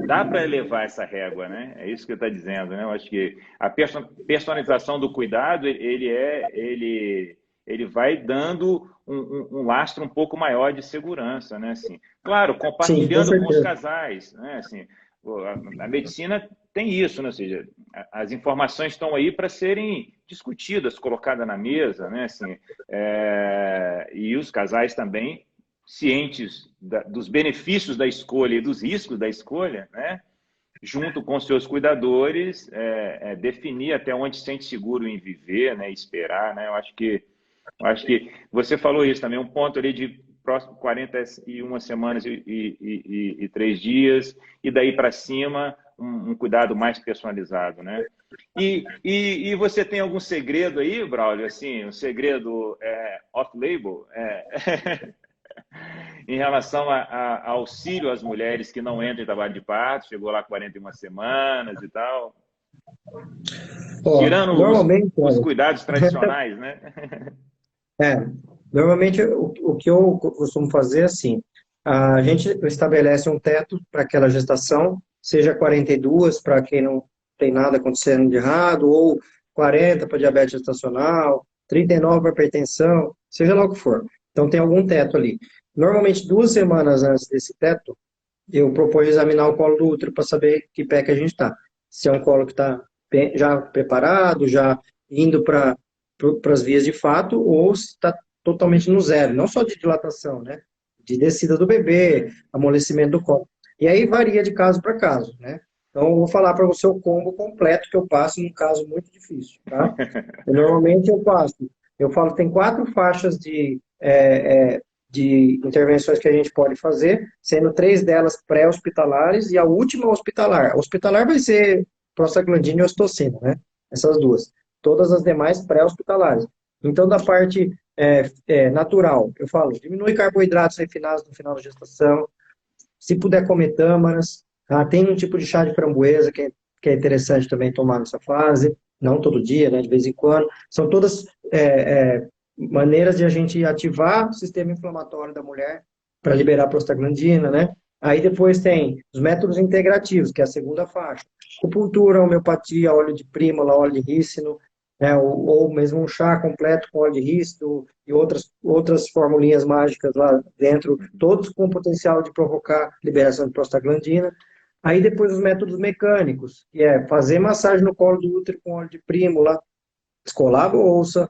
dá para elevar essa régua, né? É isso que eu estou dizendo, né? Eu acho que a personalização do cuidado, ele vai dando um lastro um pouco maior de segurança, né? Assim, claro, Sim, com compartilhando com os certeza. casais, né? Assim, a medicina tem isso, né? Ou seja, as informações estão aí para serem discutidas, colocadas na mesa, né? Assim, e os casais também cientes dos benefícios da escolha e dos riscos da escolha, né? Junto com seus cuidadores, definir até onde se sente seguro em viver, né? Esperar, né? Eu acho que você falou isso também, um ponto ali de próximo 41 semanas e 3 dias, e daí para cima, um cuidado mais personalizado, né? E você tem algum segredo aí, Braulio? Assim, um segredo off-label? Em relação a auxílio às mulheres que não entram em trabalho de parto, chegou lá 41 semanas e tal. Ó, Tirando normalmente, os olha, cuidados tradicionais, né? é, normalmente o que eu costumo fazer é assim, a gente estabelece um teto para aquela gestação, seja 42 para quem não tem nada acontecendo de errado, ou 40 para diabetes gestacional, 39 para hipertensão, seja lá o que for. Então tem algum teto ali. Normalmente 2 semanas antes desse teto, eu proponho examinar o colo do útero para saber que pé que a gente está. Se é um colo que está já preparado, já indo para as vias de fato, ou se está totalmente no zero, não só de dilatação, né? De descida do bebê, amolecimento do colo. E aí varia de caso para caso, né? Então, eu vou falar para você o combo completo que eu passo num caso muito difícil, tá? Normalmente eu falo, tem 4 faixas de intervenções que a gente pode fazer, sendo 3 delas pré-hospitalares e a última hospitalar. A hospitalar vai ser prostaglandina e ocitocina, né? Essas duas. Todas as demais pré-hospitalares. Então, da parte natural, eu falo, diminui carboidratos refinados no final da gestação, se puder comer tâmaras, tá? Tem um tipo de chá de framboesa que é interessante também tomar nessa fase, não todo dia, né, de vez em quando. São todas maneiras de a gente ativar o sistema inflamatório da mulher para liberar prostaglandina, né? Aí depois tem os métodos integrativos, que é a segunda faixa. Acupuntura, homeopatia, óleo de prímula, óleo de rícino, né? Ou mesmo um chá completo com óleo de rícino e outras formulinhas mágicas lá dentro, todos com potencial de provocar liberação de prostaglandina. Aí depois os métodos mecânicos, que é fazer massagem no colo do útero com óleo de prímula, escolar a bolsa,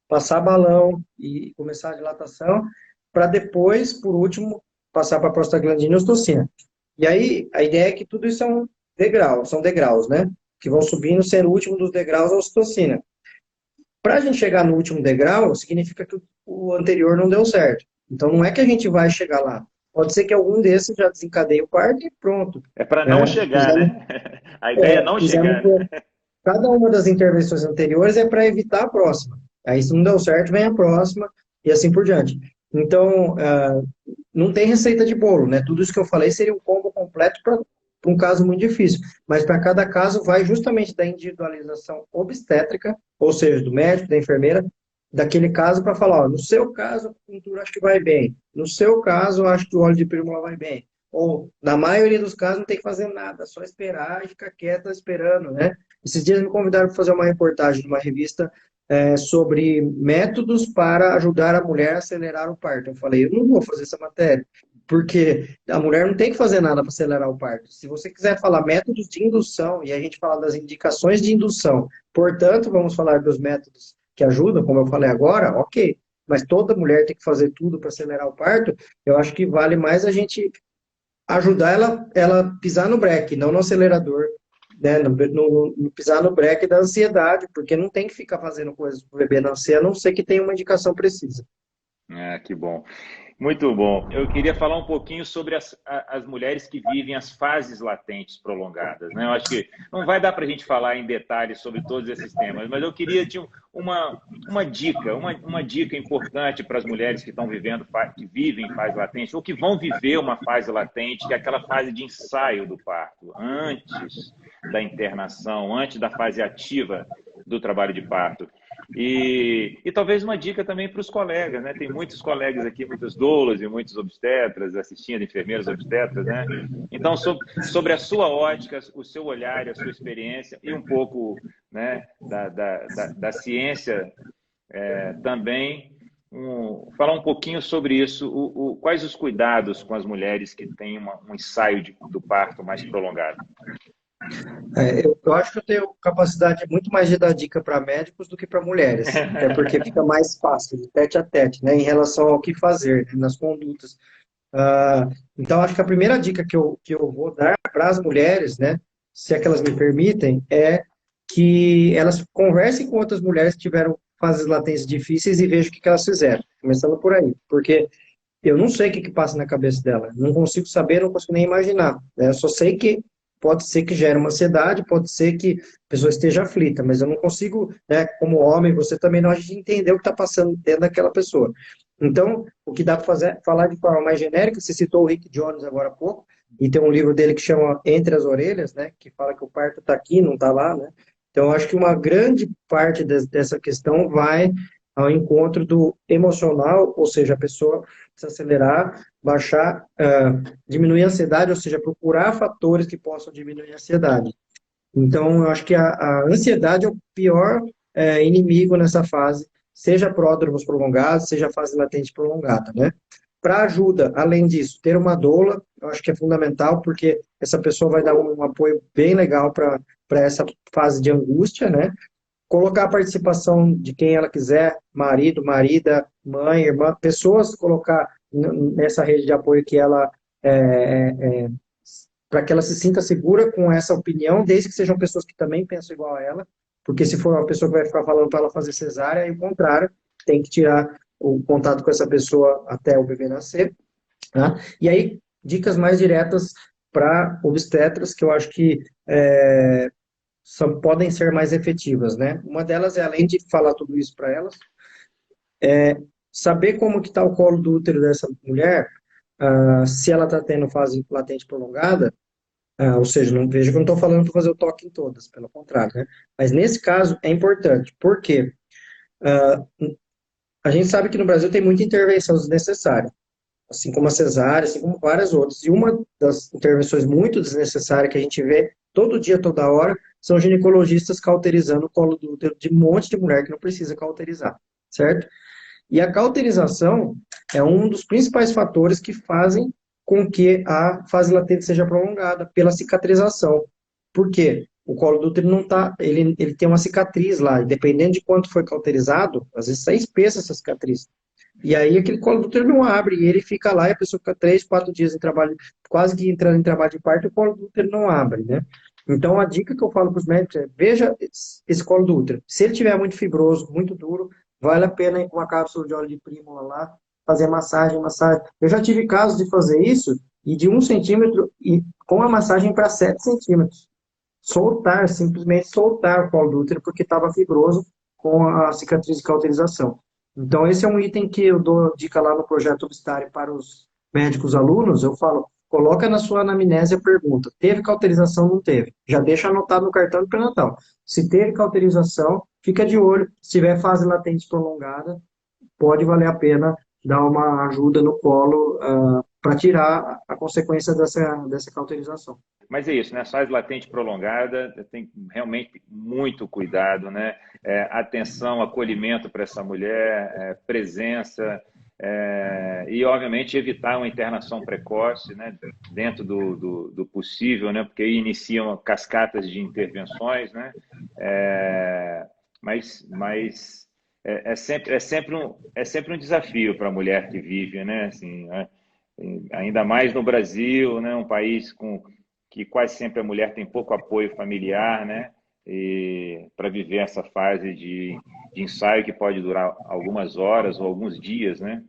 passar balão e começar a dilatação, para depois, por último, passar para a prostaglandina e ocitocina. E aí, a ideia é que tudo isso são degraus, né? Que vão subindo, sendo o último dos degraus a ocitocina. Para a gente chegar no último degrau, significa que o anterior não deu certo. Então, não é que a gente vai chegar lá. Pode ser que algum desses já desencadeie o parto e pronto. É para não chegar, né? A ideia é não chegar. Cada uma das intervenções anteriores é para evitar a próxima. Aí, se não deu certo, vem a próxima e assim por diante. Então, não tem receita de bolo, né? Tudo isso que eu falei seria um combo completo para um caso muito difícil. Mas para cada caso vai justamente da individualização obstétrica, ou seja, do médico, da enfermeira, daquele caso para falar, ó, no seu caso, a acupuntura acho que vai bem. No seu caso, eu acho que o óleo de prímula vai bem. Ou, na maioria dos casos, não tem que fazer nada, só esperar e ficar quieta esperando, né? Esses dias me convidaram para fazer uma reportagem numa revista sobre métodos para ajudar a mulher a acelerar o parto. Eu falei, eu não vou fazer essa matéria, porque a mulher não tem que fazer nada para acelerar o parto. Se você quiser falar métodos de indução, e a gente fala das indicações de indução, portanto, vamos falar dos métodos que ajudam, como eu falei agora, ok. Mas toda mulher tem que fazer tudo para acelerar o parto, eu acho que vale mais a gente ajudar ela pisar no breque, não no acelerador, né? No pisar no breque da ansiedade, porque não tem que ficar fazendo coisas para o bebê nascer, a não ser que tenha uma indicação precisa. Ah, que bom. Muito bom. Eu queria falar um pouquinho sobre as mulheres que vivem as fases latentes prolongadas, né? Eu acho que não vai dar para a gente falar em detalhes sobre todos esses temas, mas eu queria te uma dica importante para as mulheres que estão que vivem fase latente ou que vão viver uma fase latente, que é aquela fase de ensaio do parto, antes da internação, antes da fase ativa do trabalho de parto. E talvez uma dica também para os colegas, né? Tem muitos colegas aqui, muitas doulas e muitos obstetras assistindo, enfermeiras obstetras, né? Então, sobre a sua ótica, o seu olhar, a sua experiência e um pouco, né, da ciência também, falar um pouquinho sobre isso, quais os cuidados com as mulheres que têm um ensaio do parto mais prolongado. Eu acho que eu tenho capacidade muito mais de dar dica para médicos do que para mulheres, até porque fica mais fácil, de tete a tete, né, em relação ao que fazer, né, nas condutas. Então, acho que a primeira dica que eu vou dar para as mulheres, né, se é que elas me permitem, é que elas conversem com outras mulheres que tiveram fases latentes difíceis e vejam o que elas fizeram, começando por aí, porque eu não sei o que passa na cabeça dela, não consigo saber, não consigo nem imaginar, né, eu só sei que pode ser que gere uma ansiedade, pode ser que a pessoa esteja aflita, mas eu não consigo, né, como homem, você também não, a gente entender o que está passando dentro daquela pessoa. Então, o que dá para fazer, falar de forma mais genérica, você citou o Rick Jones agora há pouco, e tem um livro dele que chama Entre as Orelhas, né, que fala que o parto está aqui, não está lá, né. Então, eu acho que uma grande parte dessa questão vai ao encontro do emocional, ou seja, a pessoa se acelerar, baixar, diminuir a ansiedade, ou seja, procurar fatores que possam diminuir a ansiedade. Então, eu acho que a ansiedade é o pior inimigo nessa fase, seja pródromos prolongados, seja fase latente prolongada, né? Para ajuda, além disso, ter uma doula, eu acho que é fundamental, porque essa pessoa vai dar um apoio bem legal para essa fase de angústia, né? Colocar a participação de quem ela quiser, marido, marida, mãe, irmã, pessoas, colocar nessa rede de apoio que ela, para que ela se sinta segura com essa opinião, desde que sejam pessoas que também pensam igual a ela, porque se for uma pessoa que vai ficar falando para ela fazer cesárea, é o contrário, tem que tirar o contato com essa pessoa até o bebê nascer, tá? E aí, dicas mais diretas para obstetras, que eu acho que podem ser mais efetivas, né? Uma delas é, além de falar tudo isso para elas, saber como que está o colo do útero dessa mulher, se ela está tendo fase latente prolongada, ou seja, não veja que eu não estou falando para fazer o toque em todas, pelo contrário, né? Mas nesse caso é importante, porque a gente sabe que no Brasil tem muita intervenção desnecessária, assim como a cesárea, assim como várias outras. E uma das intervenções muito desnecessárias que a gente vê todo dia, toda hora, são ginecologistas cauterizando o colo do útero de um monte de mulher que não precisa cauterizar, certo? E a cauterização é um dos principais fatores que fazem com que a fase latente seja prolongada pela cicatrização. Por quê? O colo do útero não tá, ele tem uma cicatriz lá, e dependendo de quanto foi cauterizado, às vezes está espessa essa cicatriz. E aí aquele colo do útero não abre, e ele fica lá, e a pessoa fica 3, 4 dias em trabalho, quase que entrando em trabalho de parto, e o colo do útero não abre, né? Então a dica que eu falo para os médicos é, veja esse colo do útero. Se ele tiver muito fibroso, muito duro, vale a pena ir com uma cápsula de óleo de prímula lá, fazer massagem. Eu já tive casos de fazer isso, e de 1 centímetro, e com a massagem para 7 centímetros. Soltar, simplesmente soltar o colo do útero, porque estava fibroso com a cicatriz de cauterização. Então, esse é um item que eu dou dica lá no projeto Obstário para os médicos alunos. Eu falo, coloca na sua anamnese a pergunta, teve cauterização ou não teve? Já deixa anotado no cartão de pré-natal. Se teve cauterização, fica de olho. Se tiver fase latente prolongada, pode valer a pena dar uma ajuda no colo para tirar a consequência dessa cauterização. Mas é isso, né? Fase latente prolongada, tem realmente muito cuidado, né? Atenção, acolhimento para essa mulher, presença, e, obviamente, evitar uma internação precoce, né? Dentro do possível, né? Porque aí iniciam cascatas de intervenções, né? Mas é sempre um desafio para a mulher que vive, né? Assim, ainda mais no Brasil, né? Um país que quase sempre a mulher tem pouco apoio familiar, né? E para viver essa fase de ensaio que pode durar algumas horas ou alguns dias, né?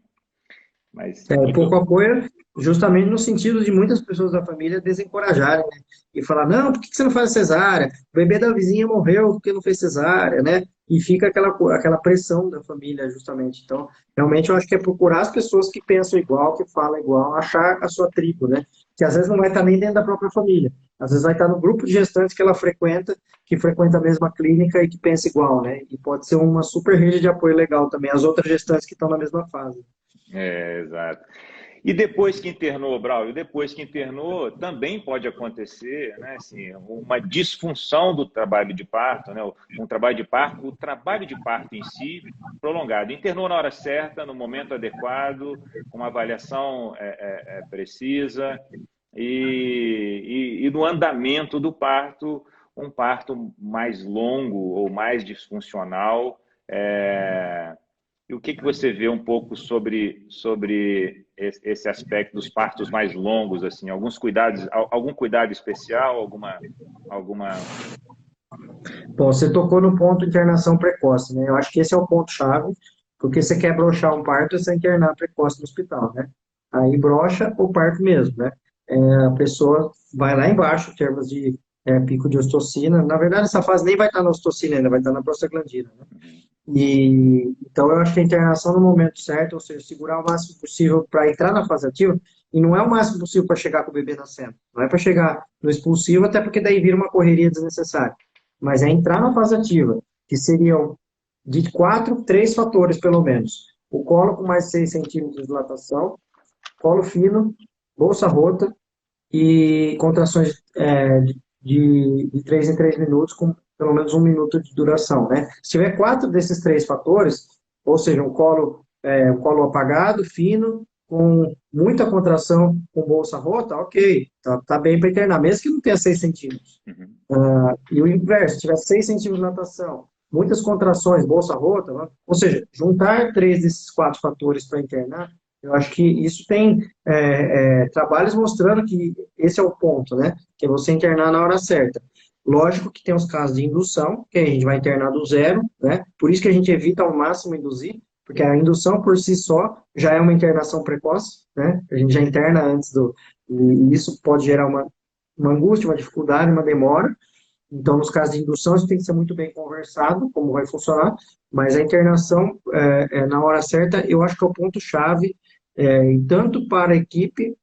Mas Pouco muito. apoio, justamente no sentido de muitas pessoas da família desencorajarem, né? E falar, não, por que você não faz cesárea? O bebê da vizinha morreu porque não fez cesárea, né? E fica aquela pressão da família, justamente. Então, realmente, eu acho que é procurar as pessoas que pensam igual, que falam igual, achar a sua tribo, né? Que às vezes não vai estar nem dentro da própria família. Às vezes vai estar no grupo de gestantes que ela frequenta, que frequenta a mesma clínica e que pensa igual, né? E pode ser uma super rede de apoio legal também, as outras gestantes que estão na mesma fase. Exato. E depois que internou, Braulio, depois que internou, também pode acontecer, né, assim, uma disfunção do trabalho de parto, né, o trabalho de parto em si prolongado. Internou na hora certa, no momento adequado, com uma avaliação precisa e no andamento do parto, um parto mais longo ou mais disfuncional. E o que você vê um pouco sobre esse aspecto dos partos mais longos, assim, algum cuidado especial, alguma... Bom, você tocou no ponto internação precoce, né? Eu acho que esse é o ponto-chave, porque você quer brochar um parto, você internar precoce no hospital, né? Aí brocha o parto mesmo, né? A pessoa vai lá embaixo, em termos de pico de ocitocina. Na verdade, essa fase nem vai estar na ocitocina ainda, vai estar na prostaglandina, né? E, então, eu acho que a internação no momento certo, ou seja, segurar o máximo possível para entrar na fase ativa, e não é o máximo possível para chegar com o bebê nascendo. Não é para chegar no expulsivo, até porque daí vira uma correria desnecessária. Mas é entrar na fase ativa, que seriam de 3 fatores, pelo menos. O colo com mais 6 centímetros de dilatação, colo fino, bolsa rota e contrações de 3 em 3 minutos com pelo menos 1 minuto de duração, né? Se tiver 4 desses 3 fatores, ou seja, um colo apagado, fino, com muita contração, com bolsa rota, ok, tá bem para internar, mesmo que não tenha 6 centímetros. Uhum. E o inverso, se tiver 6 centímetros de natação, muitas contrações, bolsa rota, né? Ou seja, juntar 3 desses 4 fatores para internar, eu acho que isso tem trabalhos mostrando que esse é o ponto, né? Que é você internar na hora certa. Lógico que tem os casos de indução, que a gente vai internar do zero, né? Por isso que a gente evita ao máximo induzir, porque a indução por si só já é uma internação precoce, né? A gente já interna antes e isso pode gerar uma angústia, uma dificuldade, uma demora. Então, nos casos de indução, isso tem que ser muito bem conversado, como vai funcionar, mas a internação na hora certa, eu acho que é o ponto-chave, tanto para a equipe,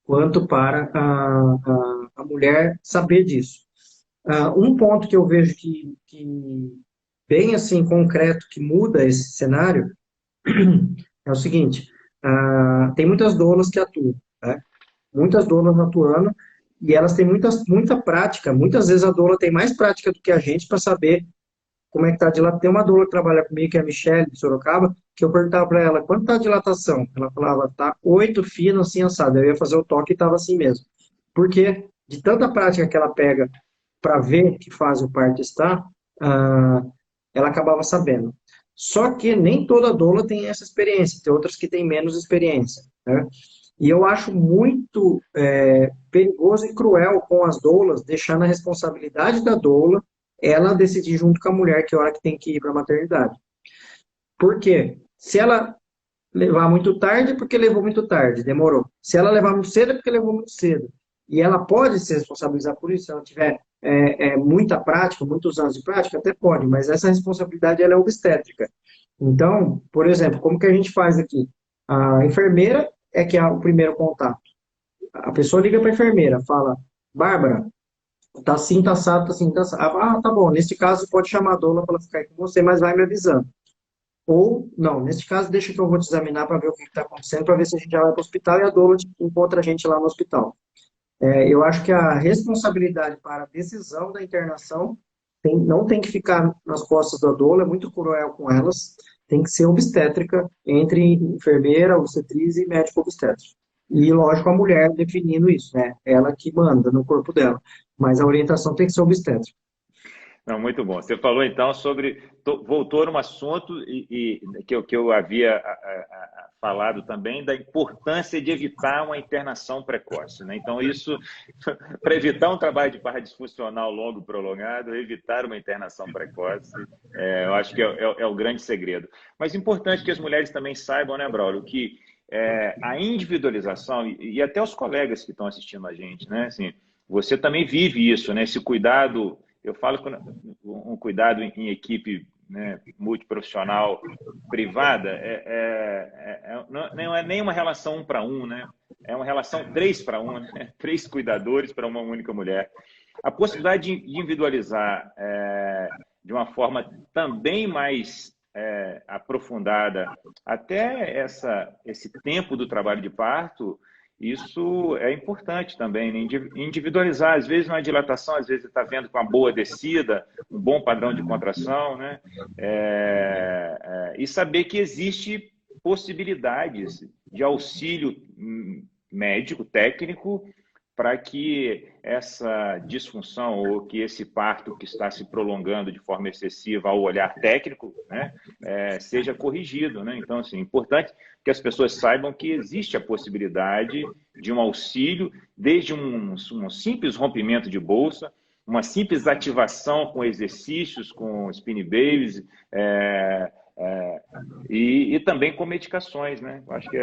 quanto para a mulher saber disso. Um ponto que eu vejo que bem assim, concreto, que muda esse cenário, é o seguinte, tem muitas doulas que atuam, né? Muitas doulas atuando, e elas têm muita prática. Muitas vezes a doula tem mais prática do que a gente para saber como é que está a dilatação. Tem uma doula que trabalha comigo, que é a Michelle, de Sorocaba, que eu perguntava para ela, quanto está a dilatação? Ela falava, tá 8 fino, assim, assado. Eu ia fazer o toque e estava assim mesmo. Porque de tanta prática que ela pega para ver que fase o parto está, ela acabava sabendo. Só que nem toda doula tem essa experiência, tem outras que têm menos experiência, né? E eu acho muito perigoso e cruel com as doulas, deixando a responsabilidade da doula ela decidir junto com a mulher que hora que tem que ir para a maternidade. Por quê? Se ela levar muito tarde, é porque levou muito tarde, demorou. Se ela levar muito cedo, é porque levou muito cedo. E ela pode se responsabilizar por isso, se ela tiver muita prática, muitos anos de prática, até pode, mas essa responsabilidade ela é obstétrica. Então, por exemplo, como que a gente faz aqui? A enfermeira é que é o primeiro contato. A pessoa liga para a enfermeira, fala, Bárbara, tá assim, tá assado, tá assim, tá assado. Tá bom, nesse caso pode chamar a doula para ela ficar aí com você, mas vai me avisando. Ou, não, nesse caso, deixa que eu vou te examinar para ver o que está acontecendo, para ver se a gente já vai para o hospital e a doula encontra a gente lá no hospital. Eu acho que a responsabilidade para a decisão da internação não tem que ficar nas costas da doula, é muito cruel com elas, tem que ser obstétrica entre enfermeira, obstetriz e médico obstétrico. E, lógico, a mulher definindo isso, né? Ela que manda no corpo dela. Mas a orientação tem que ser obstétrica. Não, muito bom. Você falou então sobre, voltou num assunto que eu havia falado também da importância de evitar uma internação precoce, né? Então isso, para evitar um trabalho de parto disfuncional longo e prolongado, evitar uma internação precoce, eu acho que é o grande segredo. Mas é importante que as mulheres também saibam, né, Braulio, que a individualização, e até os colegas que estão assistindo a gente, né? Assim, você também vive isso, né? Esse cuidado. Eu falo que um cuidado em equipe, né, multiprofissional privada não é nem uma relação 1 para 1, né? É uma relação 3 para 1, né? 3 cuidadores para uma única mulher. A possibilidade de individualizar de uma forma também mais aprofundada até esse tempo do trabalho de parto, isso é importante também, né? Individualizar, às vezes uma dilatação, às vezes está vendo com uma boa descida, um bom padrão de contração, né? E saber que existe possibilidades de auxílio médico, técnico, para que essa disfunção ou que esse parto que está se prolongando de forma excessiva ao olhar técnico, né, seja corrigido, né? Então, assim, é importante que as pessoas saibam que existe a possibilidade de um auxílio, desde um simples rompimento de bolsa, uma simples ativação com exercícios, com spinning babies, e também com medicações, né? Eu acho que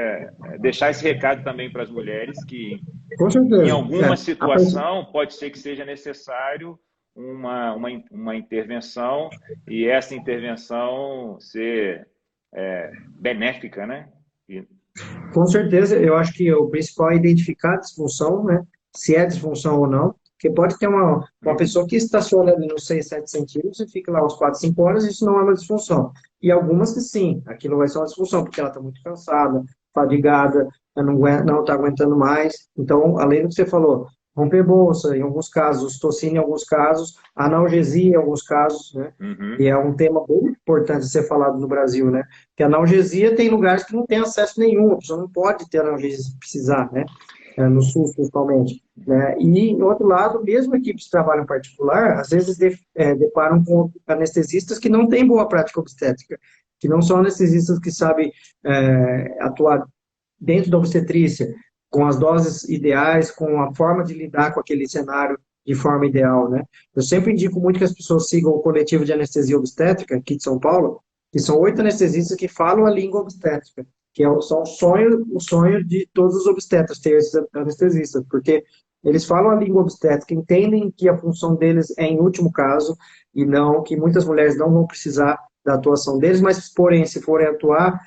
deixar esse recado também para as mulheres que, Com certeza. em alguma situação, pode ser que seja necessário uma intervenção e essa intervenção ser benéfica, né? Com certeza, eu acho que o principal é identificar a disfunção, né? Se é disfunção ou não. Porque pode ter uma pessoa que estaciona ali nos 6, 7 centímetros e fica lá uns 4, 5 horas, isso não é uma disfunção. E algumas que sim, aquilo vai ser uma disfunção, porque ela está muito cansada, fadigada, não está aguentando mais. Então, além do que você falou, romper bolsa em alguns casos, ocitocina em alguns casos, analgesia em alguns casos, né? Uhum. E é um tema bem importante de ser falado no Brasil, né? Que a analgesia tem lugares que não tem acesso nenhum, a pessoa não pode ter analgesia se precisar, né? No SUS, principalmente. Né? E, do outro lado, mesmo equipes que trabalham em particular, às vezes deparam com anestesistas que não têm boa prática obstétrica, que não são anestesistas que sabem atuar dentro da obstetrícia, com as doses ideais, com a forma de lidar com aquele cenário de forma ideal, né? Eu sempre indico muito que as pessoas sigam o coletivo de anestesia obstétrica aqui de São Paulo, que são 8 anestesistas que falam a língua obstétrica, que são o sonho de todos os obstetras, ter esses anestesistas, porque eles falam a língua obstétrica, entendem que a função deles é em último caso, e não que muitas mulheres não vão precisar da atuação deles, mas, porém, se forem atuar,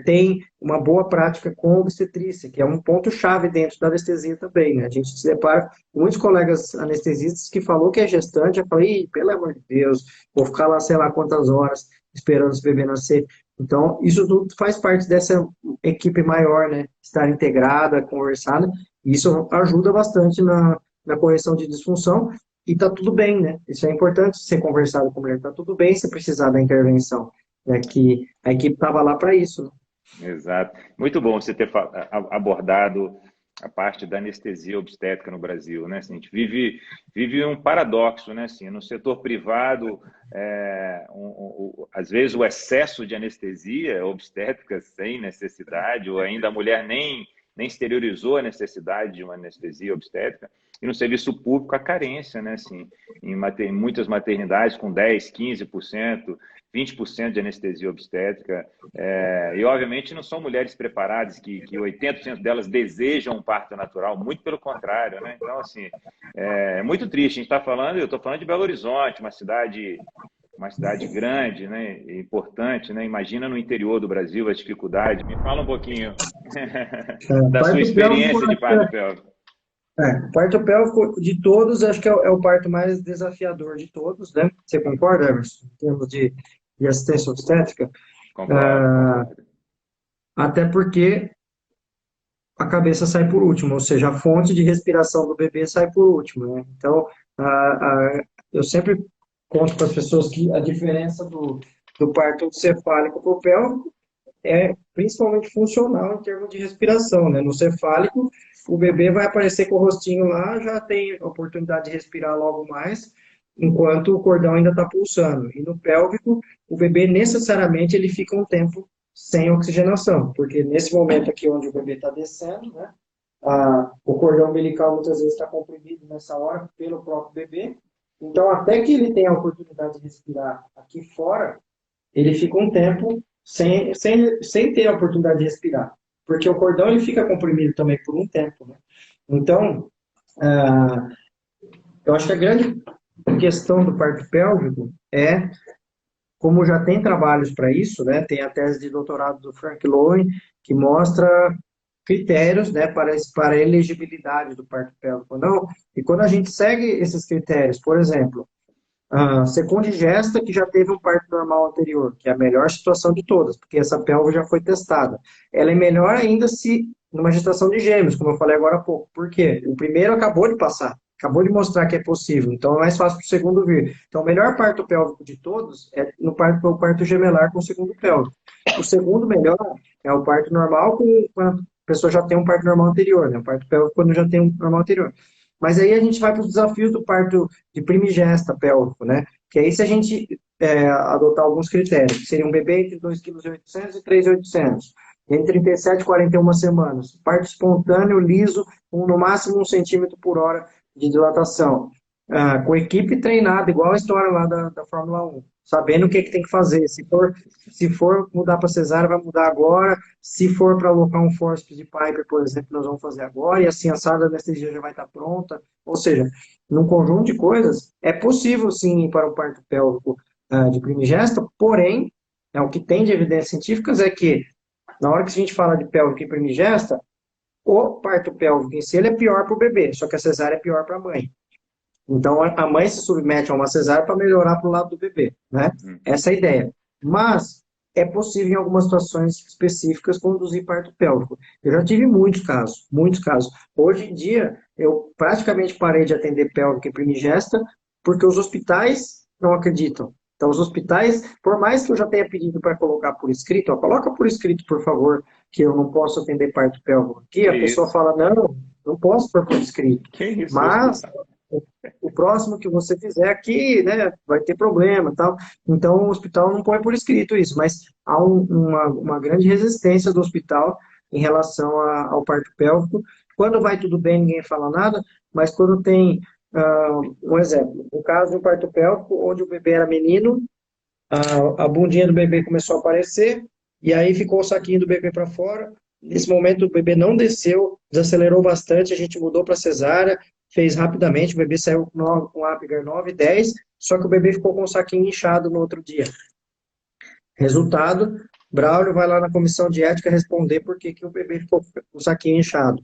tem uma boa prática com obstetrícia, que é um ponto-chave dentro da anestesia também, né? A gente se depara com muitos colegas anestesistas que falou que é gestante, eu falei, pelo amor de Deus, vou ficar lá sei lá quantas horas esperando esse bebê nascer. Então, isso tudo faz parte dessa equipe maior, né? Estar integrada, conversada, e isso ajuda bastante na correção de disfunção, e tá tudo bem, né? Isso é importante ser conversado com a mulher, tá tudo bem se precisar da intervenção, né? Que a equipe estava lá para isso, né? Exato. Muito bom você ter abordado a parte da anestesia obstétrica no Brasil, né? Assim, a gente vive um paradoxo, né? Assim, no setor privado, às vezes o excesso de anestesia obstétrica sem necessidade, ou ainda a mulher nem exteriorizou a necessidade de uma anestesia obstétrica, e no serviço público a carência, né? Assim, em muitas maternidades com 10%, 15%, 20% de anestesia obstétrica, e obviamente não são mulheres preparadas, que 80% delas desejam um parto natural, muito pelo contrário, né? Então, assim, é muito triste. Eu estou falando de Belo Horizonte, uma cidade grande, né, importante, né? Imagina no interior do Brasil a dificuldade. Me fala um pouquinho da sua Parto pélvico, experiência de parto pélvico. parto pélvico de todos, acho que é o parto mais desafiador de todos, né? Você concorda, Emerson, em termos de assistência obstétrica? Concordo. Até porque a cabeça sai por último, ou seja, a fonte de respiração do bebê sai por último, né? Então, eu sempre conto para as pessoas que a diferença do parto cefálico para o pélvico é principalmente funcional em termos de respiração, né? No cefálico, o bebê vai aparecer com o rostinho lá, já tem a oportunidade de respirar logo mais, enquanto o cordão ainda está pulsando. E no pélvico, o bebê necessariamente ele fica um tempo sem oxigenação, porque nesse momento aqui onde o bebê está descendo, né, o cordão umbilical muitas vezes está comprimido nessa hora pelo próprio bebê, então até que ele tenha a oportunidade de respirar aqui fora, ele fica um tempo sem ter a oportunidade de respirar, porque o cordão ele fica comprimido também por um tempo, né? Então, eu acho que a grande questão do parto pélvico é, como já tem trabalhos para isso, né? Tem a tese de doutorado do Frank Lowen, que mostra critérios, né, para a elegibilidade do parto pélvico. Não, e quando a gente segue esses critérios, por exemplo, ser condigesta que já teve um parto normal anterior, que é a melhor situação de todas, porque essa pelve já foi testada. Ela é melhor ainda se numa gestação de gêmeos, como eu falei agora há pouco. Por quê? O primeiro acabou de passar, acabou de mostrar que é possível, então é mais fácil para o segundo vir. Então, o melhor parto pélvico de todos é o parto gemelar com o segundo pélvico. O segundo melhor é o parto normal quando a pessoa já tem um parto normal anterior, né? O parto pélvico quando já tem um normal anterior. Mas aí a gente vai para os desafios do parto de primigesta pélvico, né? Que aí se a gente adotar alguns critérios, que seria um bebê entre 2,8 kg e 3,800 entre 37 e 41 semanas, parto espontâneo, liso, com no máximo 1 centímetro por hora de dilatação, com equipe treinada, igual a história lá da Fórmula 1, sabendo o que tem que fazer. Se for mudar para cesárea, vai mudar agora. Se for para alocar um fórceps de Piper, por exemplo, nós vamos fazer agora. E assim, a sala da anestesia já vai estar pronta. Ou seja, num conjunto de coisas, é possível sim ir para o parto pélvico de primigesta, porém, o que tem de evidências científicas é que, na hora que a gente fala de pélvico e primigesta, o parto pélvico em si ele é pior para o bebê, só que a cesárea é pior para a mãe. Então, a mãe se submete a uma cesárea para melhorar para o lado do bebê, né? Essa é a ideia. Mas, é possível em algumas situações específicas conduzir parto pélvico. Eu já tive muitos casos, muitos casos. Hoje em dia, eu praticamente parei de atender pélvica e primigesta porque os hospitais não acreditam. Então, os hospitais, por mais que eu já tenha pedido para colocar por escrito, ó, coloca por escrito, por favor, que eu não posso atender parto pélvico aqui, a pessoa fala, não, não posso pôr por escrito. Que isso, Mas o próximo que você fizer aqui, né, vai ter problema e tal. Então, o hospital não põe por escrito isso, mas há uma grande resistência do hospital em relação ao parto pélvico. Quando vai tudo bem, ninguém fala nada, mas quando tem, um exemplo, um caso de um parto pélvico onde o bebê era menino, a bundinha do bebê começou a aparecer, e aí ficou o saquinho do bebê para fora. Nesse momento, o bebê não desceu, desacelerou bastante, a gente mudou para cesárea, fez rapidamente, o bebê saiu com Apgar 9, 10, só que o bebê ficou com o saquinho inchado no outro dia. Resultado, Braulio vai lá na comissão de ética responder por que que o bebê ficou com o saquinho inchado.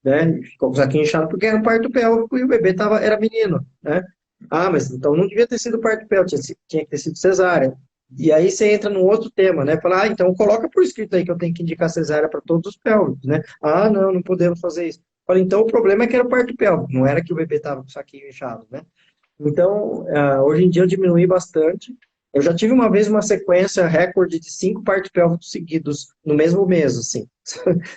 Né? Ficou com o saquinho inchado porque era um parto pélvico e o bebê era menino. Né? Ah, mas então não devia ter sido parto pélvico, tinha que ter sido cesárea. E aí você entra num outro tema, né? Fala, então coloca por escrito aí que eu tenho que indicar cesárea para todos os pélvicos, né? Ah, não, não podemos fazer isso. Fala, então o problema é que era o parto pélvico, não era que o bebê estava com o saquinho inchado, né? Então, hoje em dia eu diminui bastante. Eu já tive uma vez uma sequência recorde de 5 partos pélvicos seguidos no mesmo mês, assim.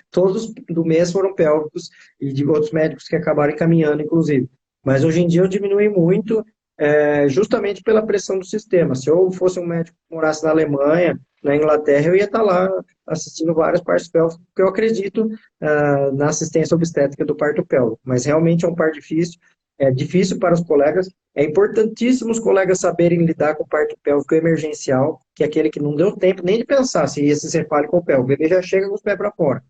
Todos do mês foram pélvicos e de outros médicos que acabaram encaminhando, inclusive. Mas hoje em dia eu diminui muito, justamente pela pressão do sistema. Se eu fosse um médico que morasse na Alemanha, na Inglaterra, eu ia estar lá assistindo vários partos pélvicos, porque eu acredito na assistência obstétrica do parto pélvico. Mas realmente é um par difícil. É difícil para os colegas, é importantíssimo os colegas saberem lidar com o parto pélvico emergencial, que é aquele que não deu tempo nem de pensar se ia se cefálico ou pélvico, o bebê já chega com os pés para fora,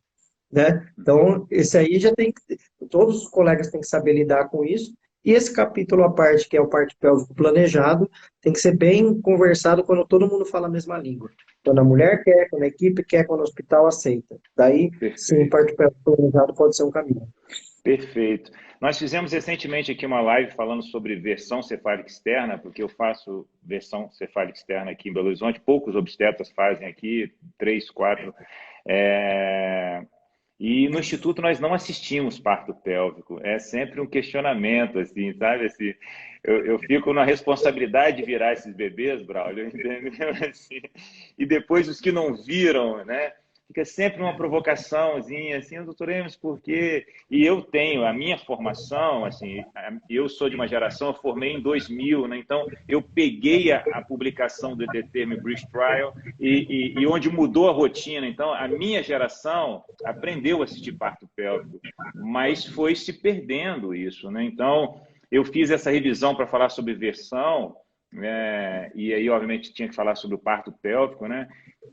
né? Então, esse aí já tem que, todos os colegas têm que saber lidar com isso, e esse capítulo à parte, que é o parto pélvico planejado, tem que ser bem conversado quando todo mundo fala a mesma língua. Quando a mulher quer, quando a equipe quer, quando o hospital aceita. Daí, sim, o parto pélvico planejado pode ser um caminho. Perfeito. Nós fizemos recentemente aqui uma live falando sobre versão cefálica externa, porque eu faço versão cefálica externa aqui em Belo Horizonte, poucos obstetras fazem aqui, 3, 4. E no Instituto nós não assistimos parto pélvico, é sempre um questionamento, assim, sabe? Assim, eu fico na responsabilidade de virar esses bebês, Braulio, entendeu? Assim, e depois os que não viram, né? Fica sempre uma provocaçãozinha, assim, doutor Emerson, por quê? E eu tenho a minha formação, assim, eu sou de uma geração, eu formei em 2000, né? Então eu peguei a publicação do Determine Bridge Trial e onde mudou a rotina. Então a minha geração aprendeu a assistir parto pélvico, mas foi se perdendo isso, né? Então eu fiz essa revisão para falar sobre versão, e aí obviamente tinha que falar sobre o parto pélvico, né?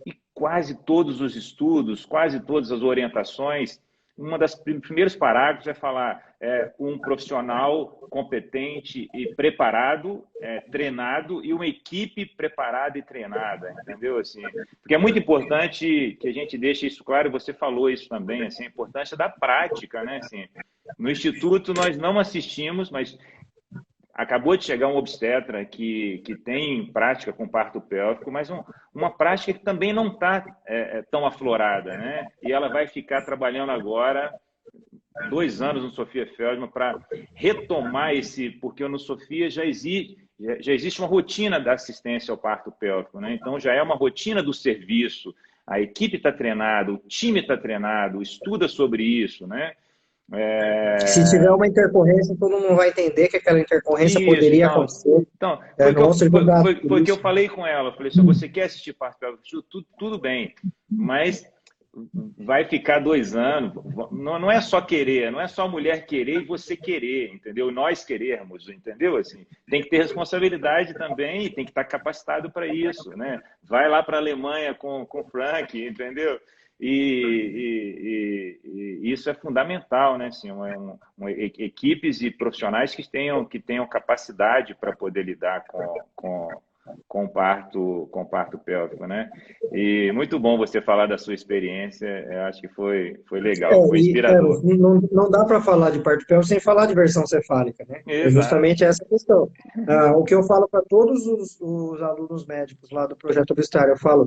E quase todos os estudos, quase todas as orientações, uma das primeiros parágrafos é falar um profissional competente e preparado, treinado, e uma equipe preparada e treinada, entendeu? Assim, porque é muito importante que a gente deixe isso claro, e você falou isso também, assim, a importância da prática, né? Assim, no Instituto nós não assistimos, mas acabou de chegar um obstetra que tem prática com parto pélvico, mas uma prática que também não está tão aflorada, né? E ela vai ficar trabalhando agora 2 anos no Sofia Feldman para retomar porque no Sofia já existe uma rotina da assistência ao parto pélvico, né? Então já é uma rotina do serviço, a equipe está treinada, o time está treinado, estuda sobre isso, né? Se tiver uma intercorrência, todo mundo vai entender que aquela intercorrência Isso, poderia então, acontecer. então foi que eu falei com ela. Eu falei, se você quer assistir parto pélvico, tudo bem, mas vai ficar 2 anos. Não é só querer, não é só a mulher querer e você querer, entendeu? Nós querermos, entendeu? Assim, tem que ter responsabilidade também e tem que estar capacitado para isso, né? Vai lá para a Alemanha com o Frank, entendeu? E isso é fundamental, né? Assim, equipes e profissionais que tenham capacidade para poder lidar com o parto pélvico, né? E muito bom você falar da sua experiência, eu acho que foi legal, foi inspirador. Não dá para falar de parto pélvico sem falar de versão cefálica, né? É Exato. justamente essa questão. O que eu falo para todos os alunos médicos lá do projeto obstétrico, eu falo,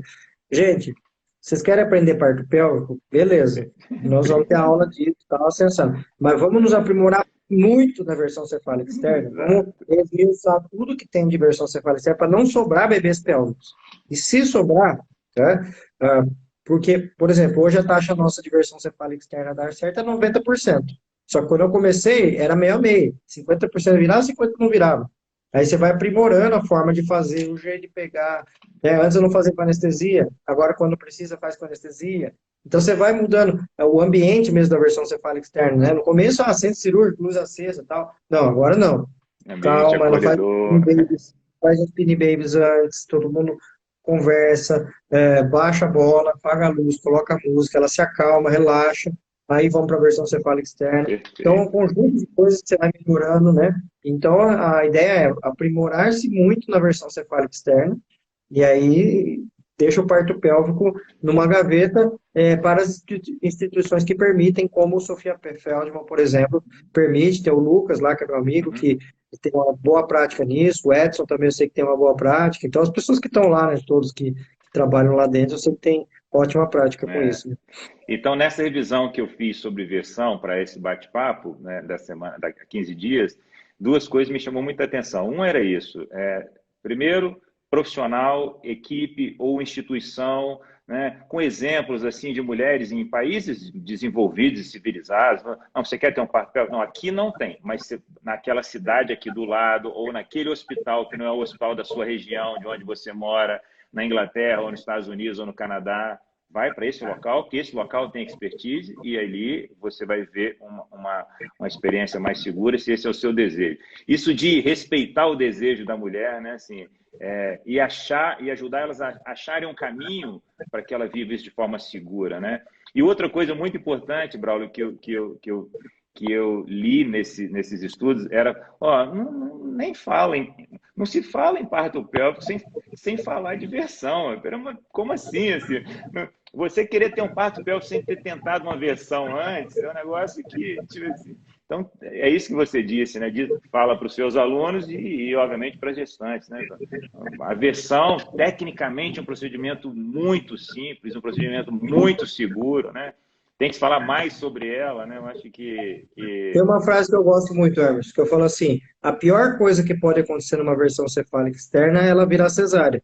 Gente, vocês querem aprender parto pélvico? Beleza. Nós vamos ter aula disso, tal, ascensão. Mas vamos nos aprimorar muito na versão cefálica externa. Vamos Exato. esmiuçar tudo que tem de versão cefálica externa para não sobrar bebês pélvicos. E se sobrar, tá? ah, porque, por exemplo, hoje a taxa nossa de versão cefálica externa dar certo é 90%. Só que quando eu comecei, era meio a meio. 50% virava, 50% não virava. Aí você vai aprimorando a forma de fazer, o jeito de pegar. Né? Antes eu não fazia com anestesia, agora quando precisa faz com anestesia. Então você vai mudando o ambiente mesmo da versão cefálica externa, né? No começo, centro cirúrgico, luz acesa e tal. Não, agora não. Ambiente Calma, ela faz acolhedor. os pini babies antes, todo mundo conversa, baixa a bola, apaga a luz, coloca a música, ela se acalma, relaxa, aí vamos para a versão cefálica externa. Então, é um Perfeito. conjunto de coisas que você vai melhorando, né? Então, a ideia é aprimorar-se muito na versão cefálica externa, e aí deixa o parto pélvico numa gaveta para as instituições que permitem, como o Sofia Feldman, por exemplo, permite. Tem o Lucas lá, que é meu amigo, Uhum. que tem uma boa prática nisso, o Edson também eu sei que tem uma boa prática. Então, as pessoas que estão lá, né, todos que trabalham lá dentro, eu sei que tem ótima prática com É. isso. Né? Então, nessa revisão que eu fiz sobre versão para esse bate-papo, né, da semana, daqui a 15 dias, duas coisas me chamou muita atenção. Um era isso. Primeiro, profissional, equipe ou instituição, né, com exemplos assim de mulheres em países desenvolvidos e civilizados. Não, você quer ter um papel? Não, aqui não tem, mas naquela cidade aqui do lado, ou naquele hospital que não é o hospital da sua região, de onde você mora, na Inglaterra, ou nos Estados Unidos, ou no Canadá, vai para esse local, que esse local tem expertise, e ali você vai ver uma experiência mais segura, se esse é o seu desejo. Isso de respeitar o desejo da mulher, né, assim, e ajudar elas a acharem um caminho para que ela viva isso de forma segura, né? E outra coisa muito importante, Braulio, que eu li nesses estudos era, nem falem, não se fala em parto pélvico sem falar de versão. Como assim? Você querer ter um parto pélvico sem ter tentado uma versão antes é um negócio que, tipo assim. Então, é isso que você disse, né? Fala para os seus alunos e obviamente, para as gestantes, né? A versão, tecnicamente, é um procedimento muito simples, um procedimento muito seguro, né? Tem que se falar mais sobre ela, né? Eu acho Tem uma frase que eu gosto muito, Emerson, que eu falo assim: a pior coisa que pode acontecer numa versão cefálica externa é ela virar cesárea.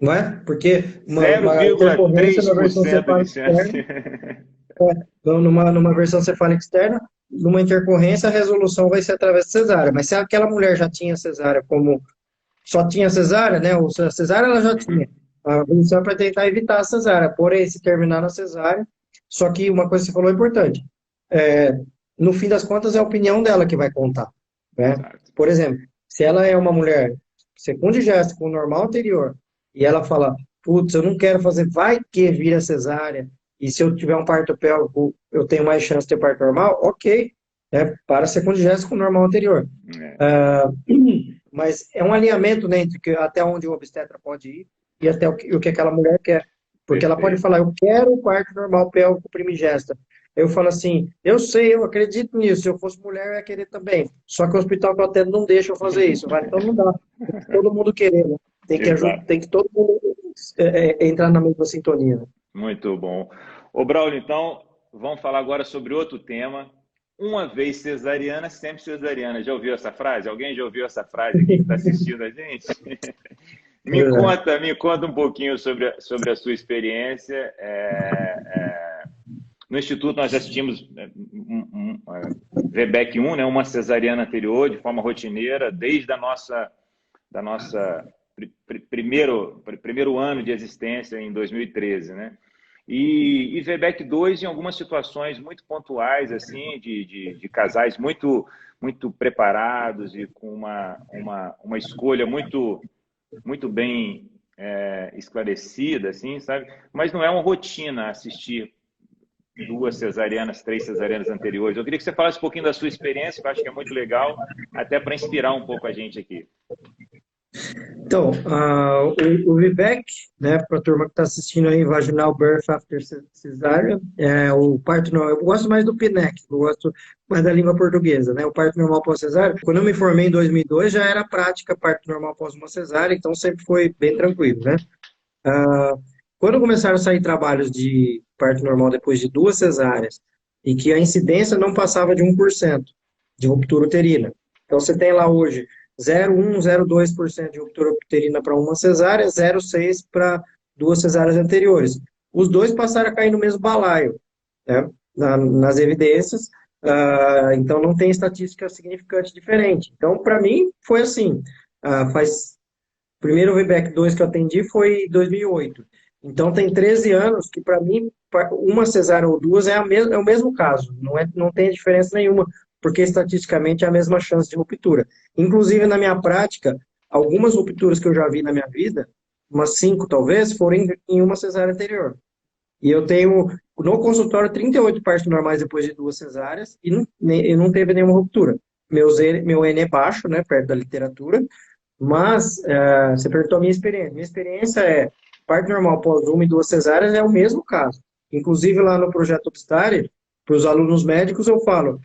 Não é? Porque uma intercorrência na versão 0,3% de cefálica chance. externa, numa versão cefálica externa, numa intercorrência, a resolução vai ser através de cesárea. Mas se aquela mulher já tinha cesárea, como só tinha cesárea, né? Ou a cesárea ela já Uhum. tinha. A evolução é para tentar evitar a cesárea. Porém, se terminar na cesárea, só que uma coisa que você falou é importante. É, no fim das contas, é a opinião dela que vai contar. Né? Exato. Por exemplo, se ela é uma mulher segundo gesto com normal anterior e ela fala, putz, eu não quero fazer, vai que vira cesárea, e se eu tiver um parto pélvico, eu tenho mais chance de ter parto normal, ok, né? Para segundo gesto com normal anterior. É, Ah, mas é um alinhamento, né, entre até onde o obstetra pode ir e até o que aquela mulher quer. Porque ela pode perfeito. falar, eu quero o parto normal pélvico primigesta. Eu falo assim, eu sei, eu acredito nisso. Se eu fosse mulher, eu ia querer também. Só que o hospital que eu atendo não deixa eu fazer isso. Vai, então não dá. Tem que todo mundo querer, né? Exato. Tem que todo mundo entrar na mesma sintonia. Né? Muito bom. Ô, Braulio, então, vamos falar agora sobre outro tema. Uma vez cesariana, sempre cesariana. Já ouviu essa frase? Alguém já ouviu essa frase aqui que está assistindo a gente? Me conta um pouquinho sobre a sua experiência. No Instituto, nós assistimos VBEC 1, né, uma cesariana anterior, de forma rotineira, desde da nossa primeiro ano de existência, em 2013, né? E VBEC 2 em algumas situações muito pontuais, assim, de casais muito preparados e com uma escolha muito bem esclarecida, assim, sabe? Mas não é uma rotina assistir 2 cesarianas, 3 cesarianas anteriores. Eu queria que você falasse um pouquinho da sua experiência, que eu acho que é muito legal, até para inspirar um pouco a gente aqui. Então, o VBEC, né, para a turma que está assistindo aí, Vaginal Birth After Cesárea, o parto normal, eu gosto mais do PNEC, eu gosto mais da língua portuguesa, né, o parto normal pós-cesárea. Quando eu me formei em 2002, já era prática parto normal pós uma cesárea, então sempre foi bem tranquilo, né. Quando começaram a sair trabalhos de parto normal depois de 2 cesáreas, e que a incidência não passava de 1% de ruptura uterina. Então, você tem lá hoje 0,1, 0,2% de ruptura uterina para uma cesárea, 0,6% para 2 cesáreas anteriores. Os dois passaram a cair no mesmo balaio, né, nas evidências, então não tem estatística significante diferente. Então, para mim, foi assim, o primeiro VBAC 2 que eu atendi foi em 2008. Então, tem 13 anos que, para mim, uma cesárea ou duas é o mesmo caso. Não tem diferença nenhuma, porque estatisticamente é a mesma chance de ruptura. Inclusive, na minha prática, algumas rupturas que eu já vi na minha vida, umas 5 talvez, foram em uma cesárea anterior. E eu tenho, no consultório, 38 partos normais depois de 2 cesáreas e não teve nenhuma ruptura. Meu N é baixo, né, perto da literatura, mas você perguntou a minha experiência. Minha experiência é parto normal após 1 e 2 cesáreas é o mesmo caso. Inclusive, lá no projeto Obstário, para os alunos médicos, eu falo,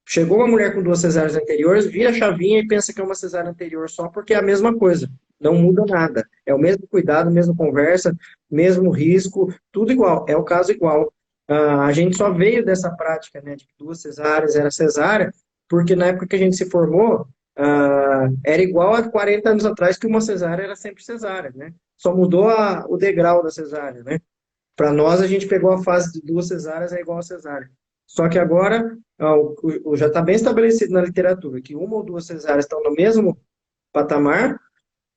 chegou uma mulher com 2 cesáreas anteriores, vira a chavinha e pensa que é uma cesárea anterior só, porque é a mesma coisa. Não muda nada. É o mesmo cuidado, mesma conversa, mesmo risco, tudo igual. É o caso igual. A gente só veio dessa prática, né, de que 2 cesáreas era cesárea, porque na época que a gente se formou, era igual a 40 anos atrás, que uma cesárea era sempre cesárea, né? Só mudou o degrau da cesárea, né? Para nós, a gente pegou a fase de 2 cesáreas é igual a cesárea. Só que agora, já está bem estabelecido na literatura que uma ou 2 cesáreas estão no mesmo patamar,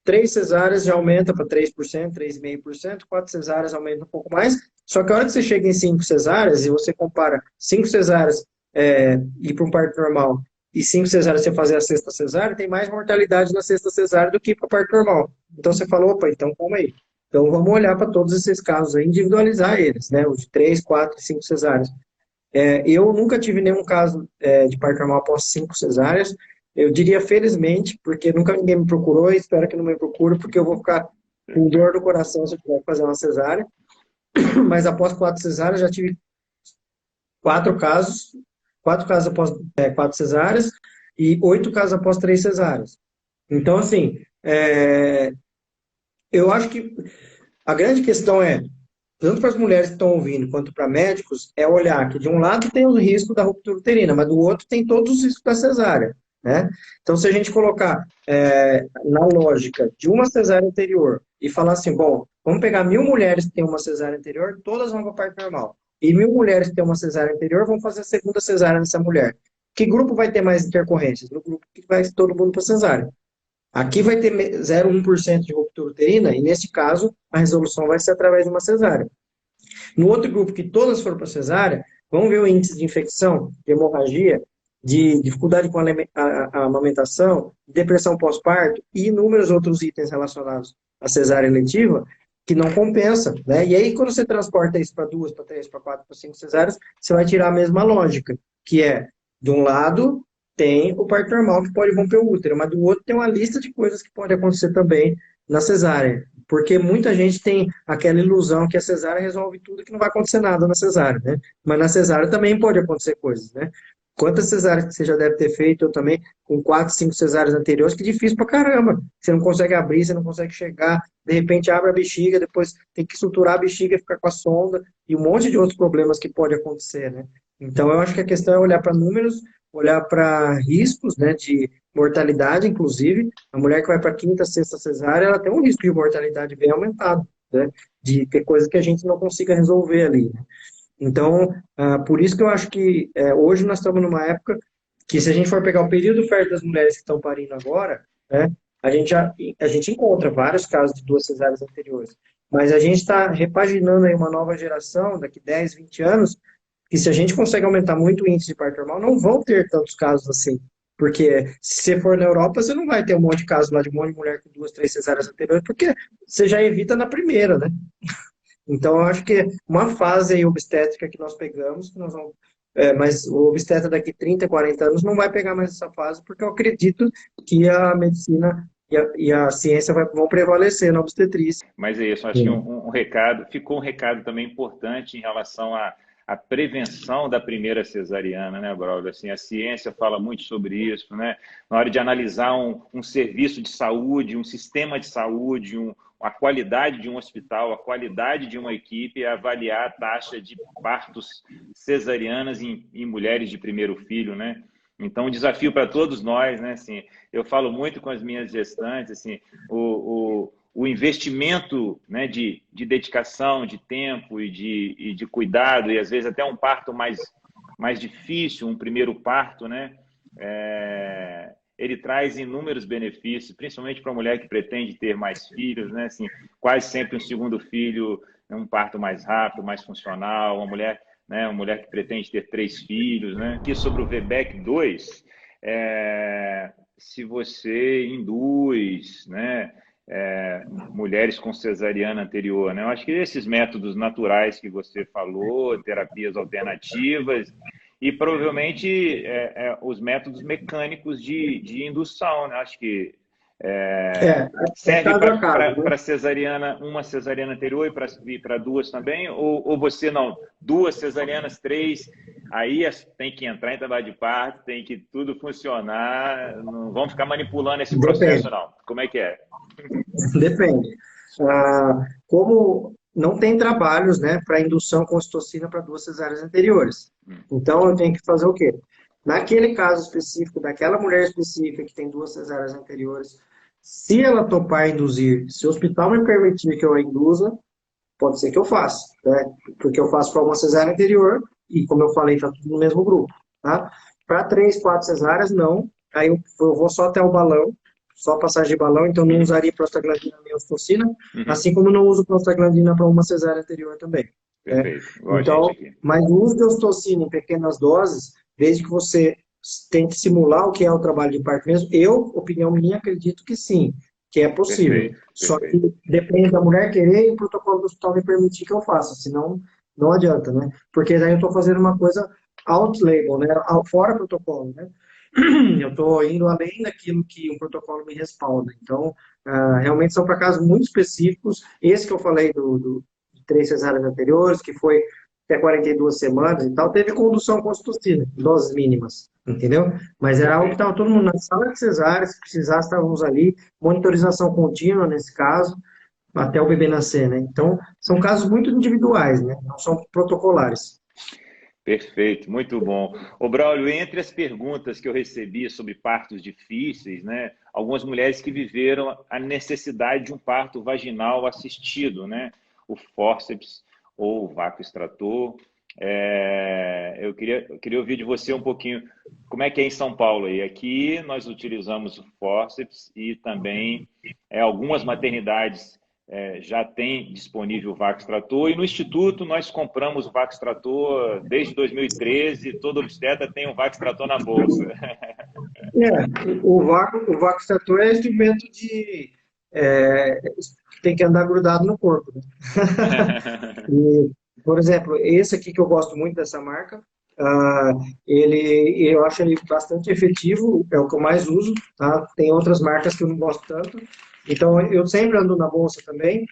3 cesáreas já aumenta para 3%, 3,5%, 4 cesáreas aumenta um pouco mais. Só que a hora que você chega em 5 cesáreas e você compara 5 cesáreas ir para um parto normal e 5 cesáreas você fazer a sexta cesárea, tem mais mortalidade na sexta cesárea do que para o parto normal. Então você falou, opa, então calma aí. Então vamos olhar para todos esses casos aí, individualizar eles, né? Os de 3, 4 e 5 cesáreas. Eu nunca tive nenhum caso de parto normal após 5 cesáreas. Eu diria felizmente, porque nunca ninguém me procurou e espero que não me procure, porque eu vou ficar com dor no coração se eu tiver que fazer uma cesárea. Mas após 4 cesáreas, já tive 4 casos, 4 casos após 4 cesáreas e 8 casos após 3 cesáreas. Então, assim, eu acho que a grande questão tanto para as mulheres que estão ouvindo, quanto para médicos, é olhar que de um lado tem o risco da ruptura uterina, mas do outro tem todos os riscos da cesárea, né? Então, se a gente colocar na lógica de uma cesárea anterior e falar assim, bom, vamos pegar 1.000 mulheres que têm uma cesárea anterior, todas vão para parto normal. E 1.000 mulheres que têm uma cesárea anterior vão fazer a segunda cesárea nessa mulher. Que grupo vai ter mais intercorrências? No grupo que vai todo mundo para cesárea. Aqui vai ter 0,1% de ruptura uterina, e neste caso, a resolução vai ser através de uma cesárea. No outro grupo, que todas foram para cesárea, vamos ver o índice de infecção, de hemorragia, de dificuldade com a amamentação, depressão pós-parto e inúmeros outros itens relacionados à cesárea eletiva, que não compensa, né? E aí, quando você transporta isso para 2, para 3, para 4, para 5 cesáreas, você vai tirar a mesma lógica, que é, de um lado, tem o parto normal que pode romper o útero, mas do outro tem uma lista de coisas que pode acontecer também na cesárea. Porque muita gente tem aquela ilusão que a cesárea resolve tudo, que não vai acontecer nada na cesárea, né? Mas na cesárea também pode acontecer coisas, né? Quantas cesáreas que você já deve ter feito, eu também, com 4, 5 cesáreas anteriores, que difícil pra caramba. Você não consegue abrir, você não consegue chegar, de repente abre a bexiga, depois tem que suturar a bexiga, ficar com a sonda, e um monte de outros problemas que pode acontecer, né? Então, eu acho que a questão é olhar para números, olhar para riscos, né, de mortalidade, inclusive. A mulher que vai para a quinta, sexta cesárea, ela tem um risco de mortalidade bem aumentado, né, de ter coisa que a gente não consiga resolver ali, né? Então, por isso que eu acho que hoje nós estamos numa época que, se a gente for pegar o período fértil das mulheres que estão parindo agora, né, a gente encontra vários casos de 2 cesáreas anteriores, mas a gente está repaginando aí uma nova geração, daqui 10, 20 anos, que, se a gente consegue aumentar muito o índice de parto normal, não vão ter tantos casos assim. Porque se você for na Europa, você não vai ter um monte de casos lá de um monte de mulher com 2, 3 cesáreas anteriores, porque você já evita na primeira, né? Então, eu acho que uma fase aí obstétrica que nós pegamos, que nós vamos, mas o obstetra daqui 30, 40 anos não vai pegar mais essa fase, porque eu acredito que a medicina e a ciência vão prevalecer na obstetrícia. Mas é isso, acho que um recado, ficou um recado também importante em relação a a prevenção da primeira cesariana, né, Braulio? Assim, a ciência fala muito sobre isso, né? Na hora de analisar um serviço de saúde, um sistema de saúde, a qualidade de um hospital, a qualidade de uma equipe, é avaliar a taxa de partos cesarianas em mulheres de primeiro filho, né? Então, um desafio para todos nós, né? Assim, eu falo muito com as minhas gestantes, assim, o investimento, né, de dedicação, de tempo e de cuidado, e às vezes até um parto mais difícil, um primeiro parto, né? Ele traz inúmeros benefícios, principalmente para a mulher que pretende ter mais filhos, né? Assim, quase sempre um segundo filho é um parto mais rápido, mais funcional, uma mulher, né, uma mulher que pretende ter 3 filhos, né? Aqui sobre o VBEC 2, se você induz, né, mulheres com cesariana anterior, né? Eu acho que esses métodos naturais que você falou, terapias alternativas, e provavelmente os métodos mecânicos de indução, né? Acho que serve caso a caso, né? para cesariana, uma cesariana anterior e para duas também, ou você não, 2 cesarianas, 3, aí tem que entrar em trabalho de parto, tem que tudo funcionar, não vamos ficar manipulando esse processo, Depende. não. Como é que é? Depende. Como não tem trabalhos, né, para indução com ocitocina para 2 cesáreas anteriores. Então, eu tenho que fazer o quê? Naquele caso específico, daquela mulher específica que tem 2 cesáreas anteriores, se ela topar induzir, se o hospital me permitir que eu a induza, pode ser que eu faça, né? Porque eu faço para uma cesárea anterior e, como eu falei, está tudo no mesmo grupo, tá? Para 3, 4 cesáreas, não. Aí eu vou só até o balão, só passagem de balão, então não usaria prostaglandina nem ocitocina, assim como não uso prostaglandina para uma cesárea anterior também. Perfeito. Igual a Então, gente aqui. mas o uso de ocitocina em pequenas doses, desde que você tente simular o que é o trabalho de parto mesmo, opinião minha, acredito que sim, que é possível. Perfeito. Só que depende da mulher querer e o protocolo do hospital me permitir que eu faça, senão não adianta, né? Porque daí eu estou fazendo uma coisa out-label, né? Fora protocolo, né? Eu estou indo além daquilo que o protocolo me respalda. Então, realmente são para casos muito específicos. Esse que eu falei de 3 cesáreas anteriores, que foi até 42 semanas e tal, teve condução com ocitocina, doses mínimas, entendeu? Mas era algo que estava todo mundo na sala de cesárea, se precisasse, estávamos ali, monitorização contínua nesse caso, até o bebê nascer, né? Então, são casos muito individuais, né? Não são protocolares. Perfeito, muito bom. Ô, Braulio, entre as perguntas que eu recebi sobre partos difíceis, né, algumas mulheres que viveram a necessidade de um parto vaginal assistido, né, o fórceps ou o vácuo extrator. Eu queria ouvir de você um pouquinho como é que é em São Paulo aí. Aqui nós utilizamos o fórceps e também algumas maternidades já tem disponível o vácuo extrator, e no Instituto nós compramos o vácuo extrator desde 2013, todo obstetra tem um vácuo extrator na bolsa. O vácuo extrator é instrumento de... tem que andar grudado no corpo, né? E, por exemplo, esse aqui que eu gosto muito dessa marca, eu acho ele bastante efetivo, é o que eu mais uso, tá? Tem outras marcas que eu não gosto tanto, então eu sempre ando na bolsa também.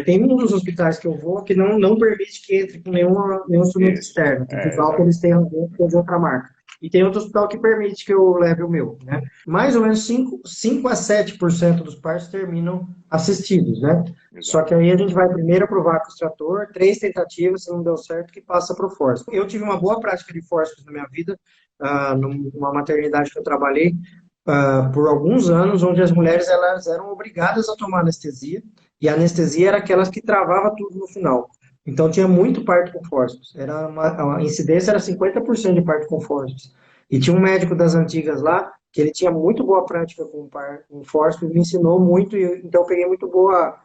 Tem um dos hospitais que eu vou que não permite que entre com nenhum instrumento externo, tem que usar o que eles têm de outra marca. E tem outro hospital que permite que eu leve o meu, né? Mais ou menos 5 a 7% dos partos terminam assistidos, né? Exato. Só que aí a gente vai primeiro para o vácuo extrator, 3 tentativas, se não deu certo, que passa para o fórceps. Eu tive uma boa prática de fórceps na minha vida, numa maternidade que eu trabalhei por alguns anos, onde as mulheres elas eram obrigadas a tomar anestesia, e a anestesia era aquelas que travava tudo no final. Então, tinha muito parto com fórceps. A incidência era 50% de parto com fórceps. E tinha um médico das antigas lá, que ele tinha muito boa prática com fórceps, me ensinou muito, então eu peguei muito boa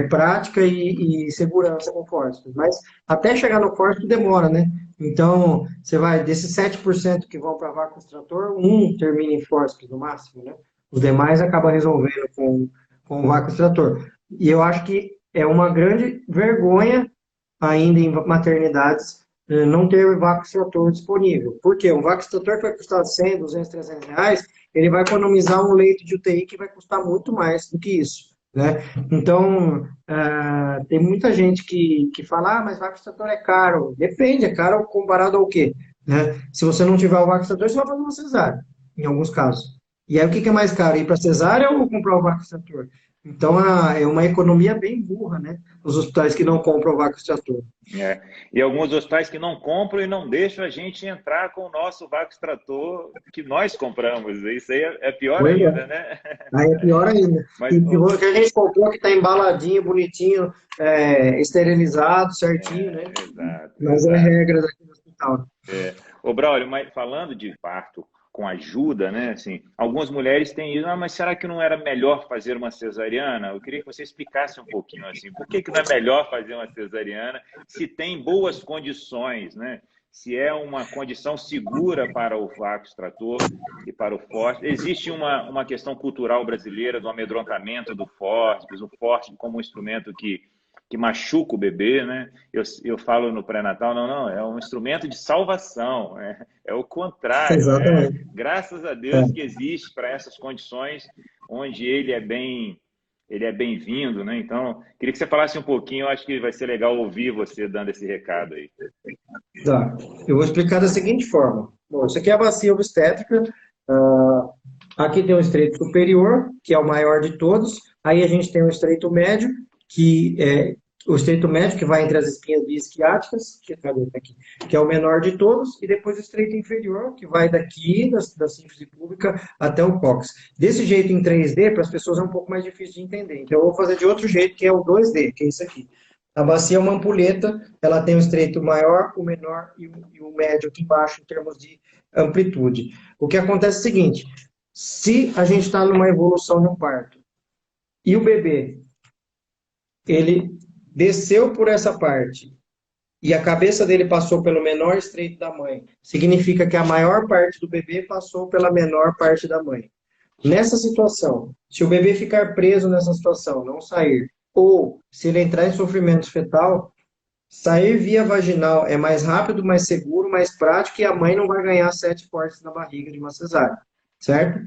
prática e segurança com fórceps. Mas até chegar no fórceps demora, né? Então, você vai, desses 7% que vão para vácuo extrator, termina em fórceps no máximo, né? Os demais acabam resolvendo com o vácuo extrator. E eu acho que é uma grande vergonha ainda em maternidades, não ter vácuo extrator disponível. Por quê? Um vácuo extrator que vai custar 100, 200, 300 reais, ele vai economizar um leito de UTI que vai custar muito mais do que isso. né? Então, tem muita gente que fala, mas vácuo extrator é caro. Depende, é caro comparado ao quê? Né? Se você não tiver o vácuo extrator, você vai fazer uma cesárea, em alguns casos. E aí, o que que é mais caro, ir para cesárea ou comprar o vácuo extrator? Então, é uma economia bem burra, né? Os hospitais que não compram o vácuo extrator. É. E alguns hospitais que não compram e não deixam a gente entrar com o nosso vácuo extrator que nós compramos. Isso aí é pior Pois ainda, é. né? Aí é pior ainda. Mas, E o que a gente comprou que está embaladinho, bonitinho, esterilizado, certinho, né? exato, Mas é exato. regra daqui do hospital. Ô, Braulio, mas falando de parto com ajuda, né? Assim, algumas mulheres têm isso, mas será que não era melhor fazer uma cesariana? Eu queria que você explicasse um pouquinho assim, por que não é melhor fazer uma cesariana se tem boas condições, né? Se é uma condição segura para o vácuo extrator e para o fórceps. Existe uma questão cultural brasileira do amedrontamento do fórceps, o fórceps como um instrumento que machuca o bebê, né? Eu falo no pré-natal, não, é um instrumento de salvação, é o contrário, Exatamente. graças a É. Deus que existe para essas condições onde ele é bem-vindo, né? Então, queria que você falasse um pouquinho, eu acho que vai ser legal ouvir você dando esse recado aí. Tá. Eu vou explicar da seguinte forma. Bom, isso aqui é a bacia obstétrica. ah, Aqui tem o estreito superior, que é o maior de todos. Aí a gente tem o estreito médio, que é o estreito médio, que vai entre as espinhas biisquiáticas, cadê? Tá aqui, que é o menor de todos, e depois o estreito inferior, que vai daqui, da sínfise púbica, até o cóccix. Desse jeito em 3D, para as pessoas é um pouco mais difícil de entender. Então eu vou fazer de outro jeito, que é o 2D, que é isso aqui. A bacia é uma ampulheta, ela tem o estreito maior, o menor e o médio aqui embaixo, em termos de amplitude. O que acontece é o seguinte: se a gente está numa evolução no parto e o bebê ele desceu por essa parte e a cabeça dele passou pelo menor estreito da mãe, significa que a maior parte do bebê passou pela menor parte da mãe. Nessa situação, se o bebê ficar preso nessa situação, não sair, ou se ele entrar em sofrimento fetal, sair via vaginal é mais rápido, mais seguro, mais prático e a mãe não vai ganhar 7 cortes na barriga de uma cesárea, certo?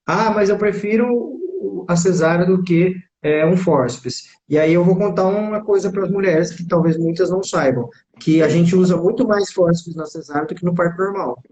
Ah, mas eu prefiro a cesárea do que um fórceps. E aí eu vou contar uma coisa para as mulheres que talvez muitas não saibam, que a gente usa muito mais fórceps na cesárea do que no parto normal.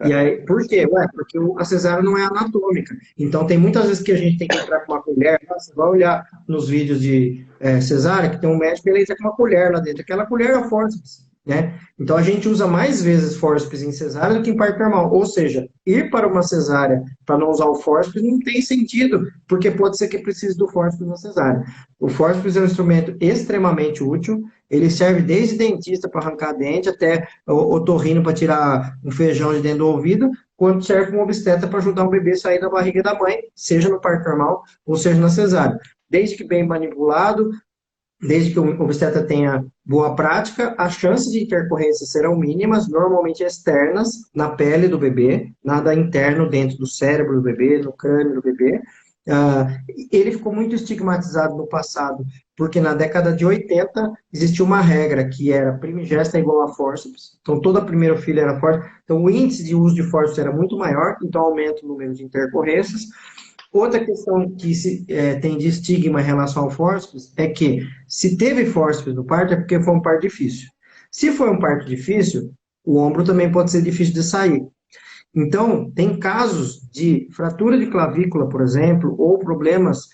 E aí, por quê? Ué, porque a cesárea não é anatômica. Então, tem muitas vezes que a gente tem que entrar com uma colher. Você vai olhar nos vídeos de cesárea, que tem um médico, ele entra com uma colher lá dentro. Aquela colher é o fórceps, né? Então, a gente usa mais vezes fórceps em cesárea do que em parto normal. Ou seja, ir para uma cesárea para não usar o fórceps não tem sentido, porque pode ser que precise do fórceps na cesárea. O fórceps é um instrumento extremamente útil. Ele serve desde dentista para arrancar dente até otorrino para tirar um feijão de dentro do ouvido, quanto serve como obstetra para ajudar o bebê a sair da barriga da mãe, seja no parto normal ou seja na cesárea. Desde que bem manipulado, desde que o obstetra tenha boa prática, as chances de intercorrência serão mínimas, normalmente externas, na pele do bebê, nada interno dentro do cérebro do bebê, no crânio do bebê. Ele ficou muito estigmatizado no passado, porque na década de 80 existia uma regra que era primigesta igual a fórceps, então toda primeira filha era fórceps, então o índice de uso de fórceps era muito maior, então aumenta o número de intercorrências. Outra questão que tem de estigma em relação ao fórceps é que se teve fórceps no parto é porque foi um parto difícil. Se foi um parto difícil, o ombro também pode ser difícil de sair. Então, tem casos de fratura de clavícula, por exemplo, ou problemas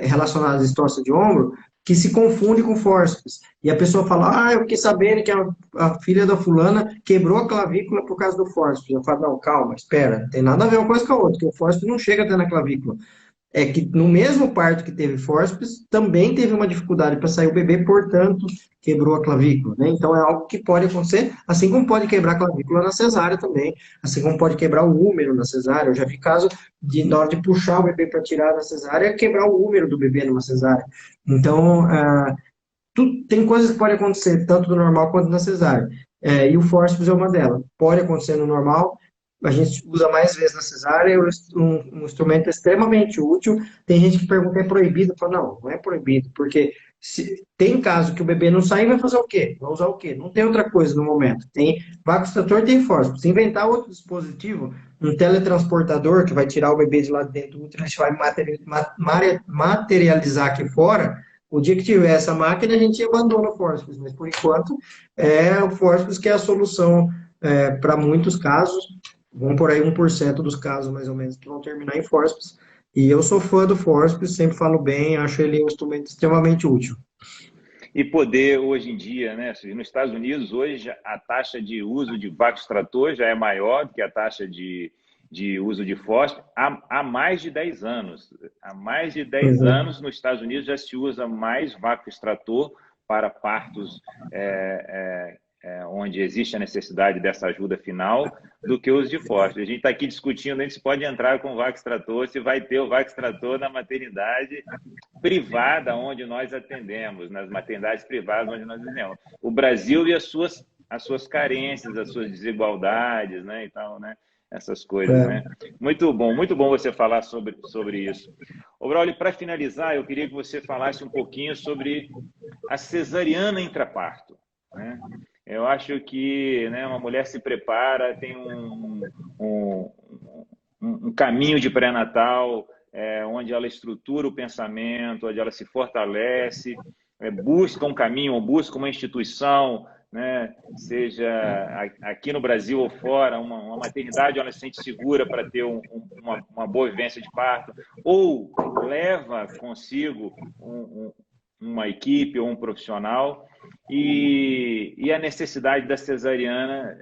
relacionados à estorça de ombro, que se confunde com fórceps. E a pessoa fala, eu fiquei sabendo que a filha da fulana quebrou a clavícula por causa do fórceps. Eu falo, não, calma, espera, não tem nada a ver uma coisa com a outra, porque o fórceps não chega até na clavícula. É que no mesmo parto que teve fórceps, também teve uma dificuldade para sair o bebê, portanto, quebrou a clavícula, né? Então é algo que pode acontecer, assim como pode quebrar a clavícula na cesárea também, assim como pode quebrar o úmero na cesárea. Eu já vi caso de, na hora de puxar o bebê para tirar da cesárea, quebrar o úmero do bebê numa cesárea. Então, tem coisas que podem acontecer, tanto no normal quanto na cesárea. E o fórceps é uma delas. Pode acontecer no normal, a gente usa mais vezes na cesárea, é um instrumento extremamente útil. Tem gente que pergunta, é proibido? Eu falo, não, não é proibido, porque Tem caso que o bebê não sai, vai fazer o quê? Vai usar o quê? Não tem outra coisa no momento. Tem vácuo extrator, tem fórceps. Se inventar outro dispositivo, um teletransportador que vai tirar o bebê de lá de dentro do útero, a gente vai materializar aqui fora. O dia que tiver essa máquina, a gente abandona o fórceps. Mas, por enquanto, é o fórceps que é a solução para muitos casos. Vamos por aí 1% dos casos, mais ou menos, que vão terminar em fórceps. E eu sou fã do fórceps, sempre falo bem, acho ele um instrumento extremamente útil. E poder, hoje em dia, né, nos Estados Unidos, hoje a taxa de uso de vácuo extrator já é maior do que a taxa de uso de fósforo há mais de 10 anos. Há mais de 10 anos, nos Estados Unidos, já se usa mais vácuo extrator para partos onde existe a necessidade dessa ajuda final do que o uso de fósforo. A gente está aqui discutindo se pode entrar com o vácuo extrator, se vai ter o vácuo extrator na maternidade privada onde nós atendemos, nas maternidades privadas onde nós atendemos. O Brasil e as suas carências, as suas desigualdades, né, e tal, né? Essas coisas, né? Muito bom você falar sobre isso. Ô, Braulio, para finalizar, eu queria que você falasse um pouquinho sobre a cesariana intraparto, né? Eu acho que, né, uma mulher se prepara, tem um caminho de pré-natal, onde ela estrutura o pensamento, onde ela se fortalece, busca um caminho, busca uma instituição, né, seja aqui no Brasil ou fora, uma maternidade onde ela se sente segura para ter uma boa vivência de parto, ou leva consigo uma equipe ou um profissional, e a necessidade da cesariana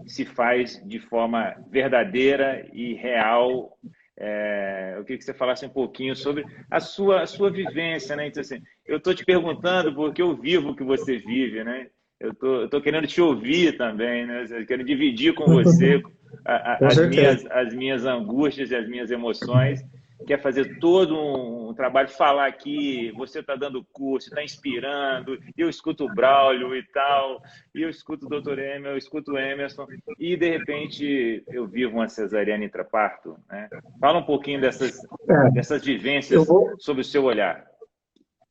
se faz de forma verdadeira e real. Eu queria que você falasse um pouquinho sobre a sua vivência, né? Então, assim, eu estou te perguntando porque eu vivo o que você vive, né? Eu tô querendo te ouvir também, né? Eu quero dividir com você as minhas angústias e as minhas emoções. Quer fazer todo um trabalho, falar aqui, você está dando curso, está inspirando, eu escuto o Braulio e tal, e eu escuto o Dr. Emerson, eu escuto o Emerson, e de repente eu vivo uma cesariana intraparto, né? Fala um pouquinho dessas vivências sob o seu olhar.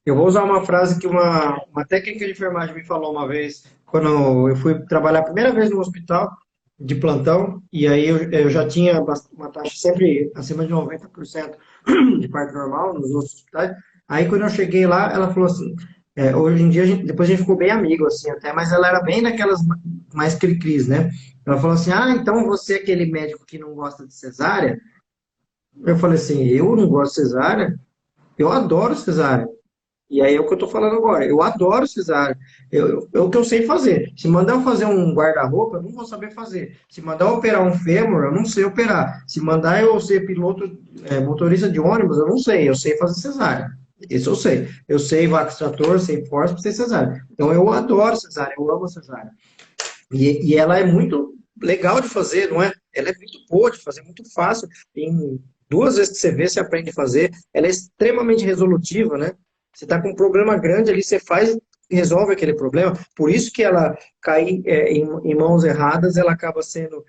Eu vou usar uma frase que uma técnica de enfermagem me falou uma vez, quando eu fui trabalhar a primeira vez no hospital de plantão, e aí eu já tinha uma taxa sempre acima de 90% de parto normal nos outros hospitais. Aí quando eu cheguei lá, ela falou assim, hoje em dia, depois a gente ficou bem amigo, assim, até, mas ela era bem daquelas mais cri-cris, né? Ela falou assim, então você é aquele médico que não gosta de cesárea? Eu falei assim, eu não gosto de cesárea? Eu adoro cesárea. E aí é o que eu tô falando agora. Eu adoro cesárea. É o que eu sei fazer. Se mandar eu fazer um guarda-roupa, eu não vou saber fazer. Se mandar eu operar um fêmur, eu não sei operar. Se mandar eu ser piloto, motorista de ônibus, eu não sei. Eu sei fazer cesárea. Isso eu sei. Eu sei vácuo extrator, sei fórceps, sei cesárea. Então eu adoro cesárea, eu amo cesárea. E ela é muito legal de fazer, não é? Ela é muito boa de fazer, muito fácil. Em 2 vezes que você vê, você aprende a fazer. Ela é extremamente resolutiva, né? Você está com um problema grande ali, você faz e resolve aquele problema. Por isso que ela cair em mãos erradas, ela acaba sendo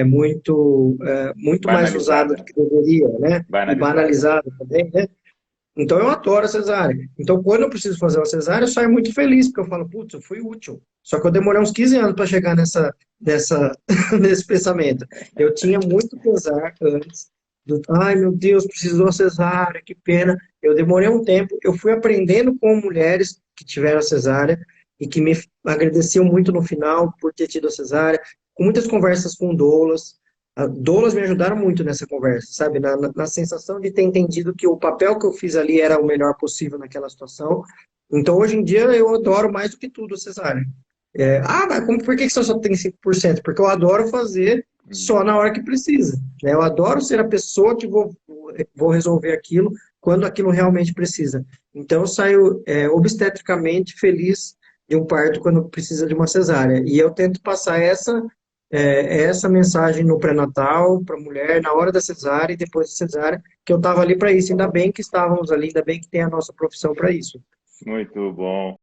muito mais usada do que deveria, né? E banalizada também, né? Então eu adoro a cesárea. Então quando eu preciso fazer uma cesárea, eu saio muito feliz, porque eu falo, putz, eu fui útil. Só que eu demorei uns 15 anos para chegar nesse pensamento. Eu tinha muito pesar antes. Ai, meu Deus, precisou cesárea, que pena. Eu demorei um tempo, eu fui aprendendo com mulheres que tiveram a cesárea e que me agradeciam muito no final por ter tido a cesárea, com muitas conversas com doulas. Doulas me ajudaram muito nessa conversa, sabe? Na sensação de ter entendido que o papel que eu fiz ali era o melhor possível naquela situação. Então, hoje em dia, eu adoro mais do que tudo a cesárea. Mas por que você só tem 5%? Porque eu adoro fazer só na hora que precisa, né? Eu adoro ser a pessoa que vou resolver aquilo quando aquilo realmente precisa. Então, eu saio obstetricamente feliz de um parto quando precisa de uma cesárea. E eu tento passar essa mensagem no pré-natal para a mulher, na hora da cesárea e depois da cesárea, que eu estava ali para isso. Ainda bem que estávamos ali, ainda bem que tem a nossa profissão para isso. Muito bom.